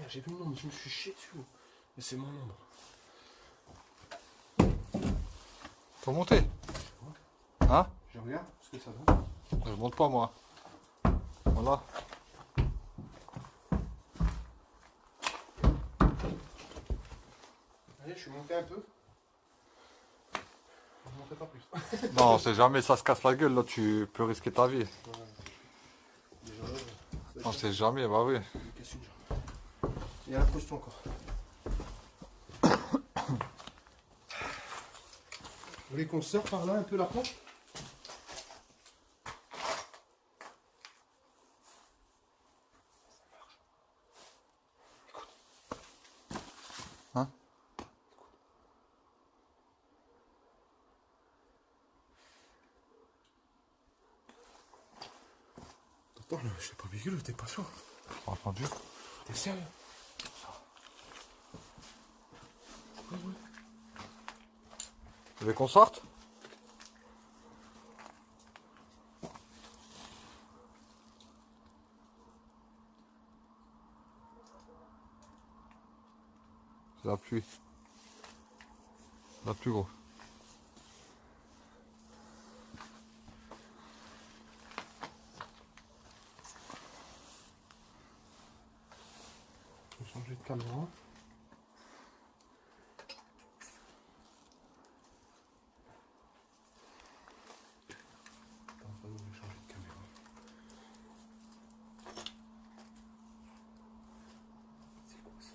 Speaker 3: J'ai vu le nombre, je me suis chié dessus. Mais c'est mon nombre.
Speaker 1: Faut monter. Hein?
Speaker 3: Je regarde ce que ça donne.
Speaker 1: Je monte pas moi. Voilà.
Speaker 3: Allez, je suis monté un peu. Je ne monterai pas plus.
Speaker 1: Non, c'est jamais ça se casse la gueule, là tu peux risquer ta vie.
Speaker 3: Déjà là,
Speaker 1: On sait jamais, bah oui.
Speaker 3: je me casse une jambe. Il y a la question encore. Vous voulez qu'on sort par là un peu la planche?
Speaker 1: Hein?
Speaker 3: Attends, là, je sais pas véhicule, t'es pas sûr?
Speaker 1: Entendu?
Speaker 3: T'es sérieux?
Speaker 1: Vous voulez qu'on sorte? C'est la pluie. La pluie, gros.
Speaker 3: Je vais changer de caméra. Attends, je vais changer de caméra. C'est quoi ça?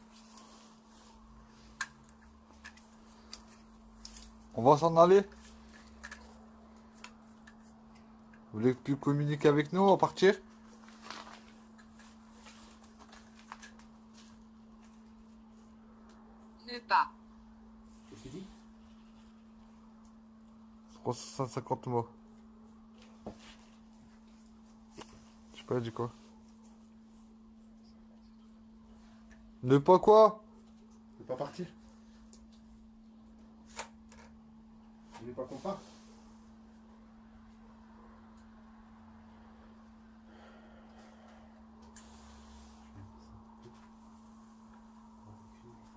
Speaker 1: On va s'en aller? Vous voulez plus communiquer avec nous, on va partir?
Speaker 4: Ne pas.
Speaker 3: Qu'est-ce qu'il dit?
Speaker 1: 350 mots. Je sais pas, il dit quoi? Ne pas quoi?
Speaker 3: Tu veux pas partir? Vous voulez pas qu'on parte?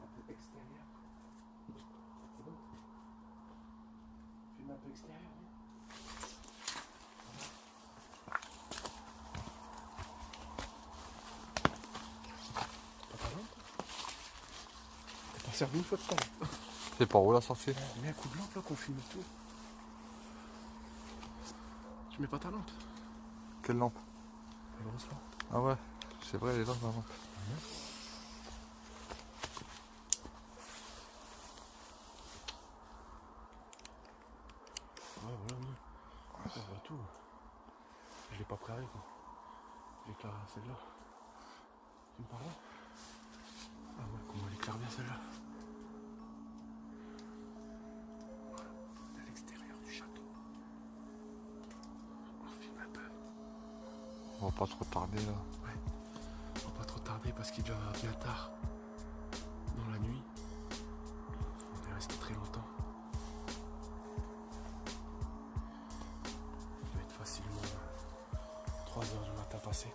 Speaker 3: Un peu extérieur.
Speaker 2: servi une fois de temps.
Speaker 1: C'est par où la sortie?
Speaker 2: Mets un coup de lampe là qu'on filme tout. Tu mets pas ta lampe?
Speaker 1: Quelle lampe?
Speaker 2: La grosse lampe.
Speaker 1: Ah ouais, c'est vrai, les lampes, la lampe.
Speaker 2: Ouais, voilà, oui. On voit tout. Je l'ai pas préparé quoi. J'éclaire celle-là. Tu me parles là? Ah ouais, comment elle éclaire bien celle-là. À l'extérieur du château. On filme un peu.
Speaker 1: On va pas trop tarder là.
Speaker 2: Ouais. Faut pas trop tarder parce qu'il est déjà bien tard. Dans la nuit. On est resté très longtemps. Il doit être facilement 3 h du matin passé.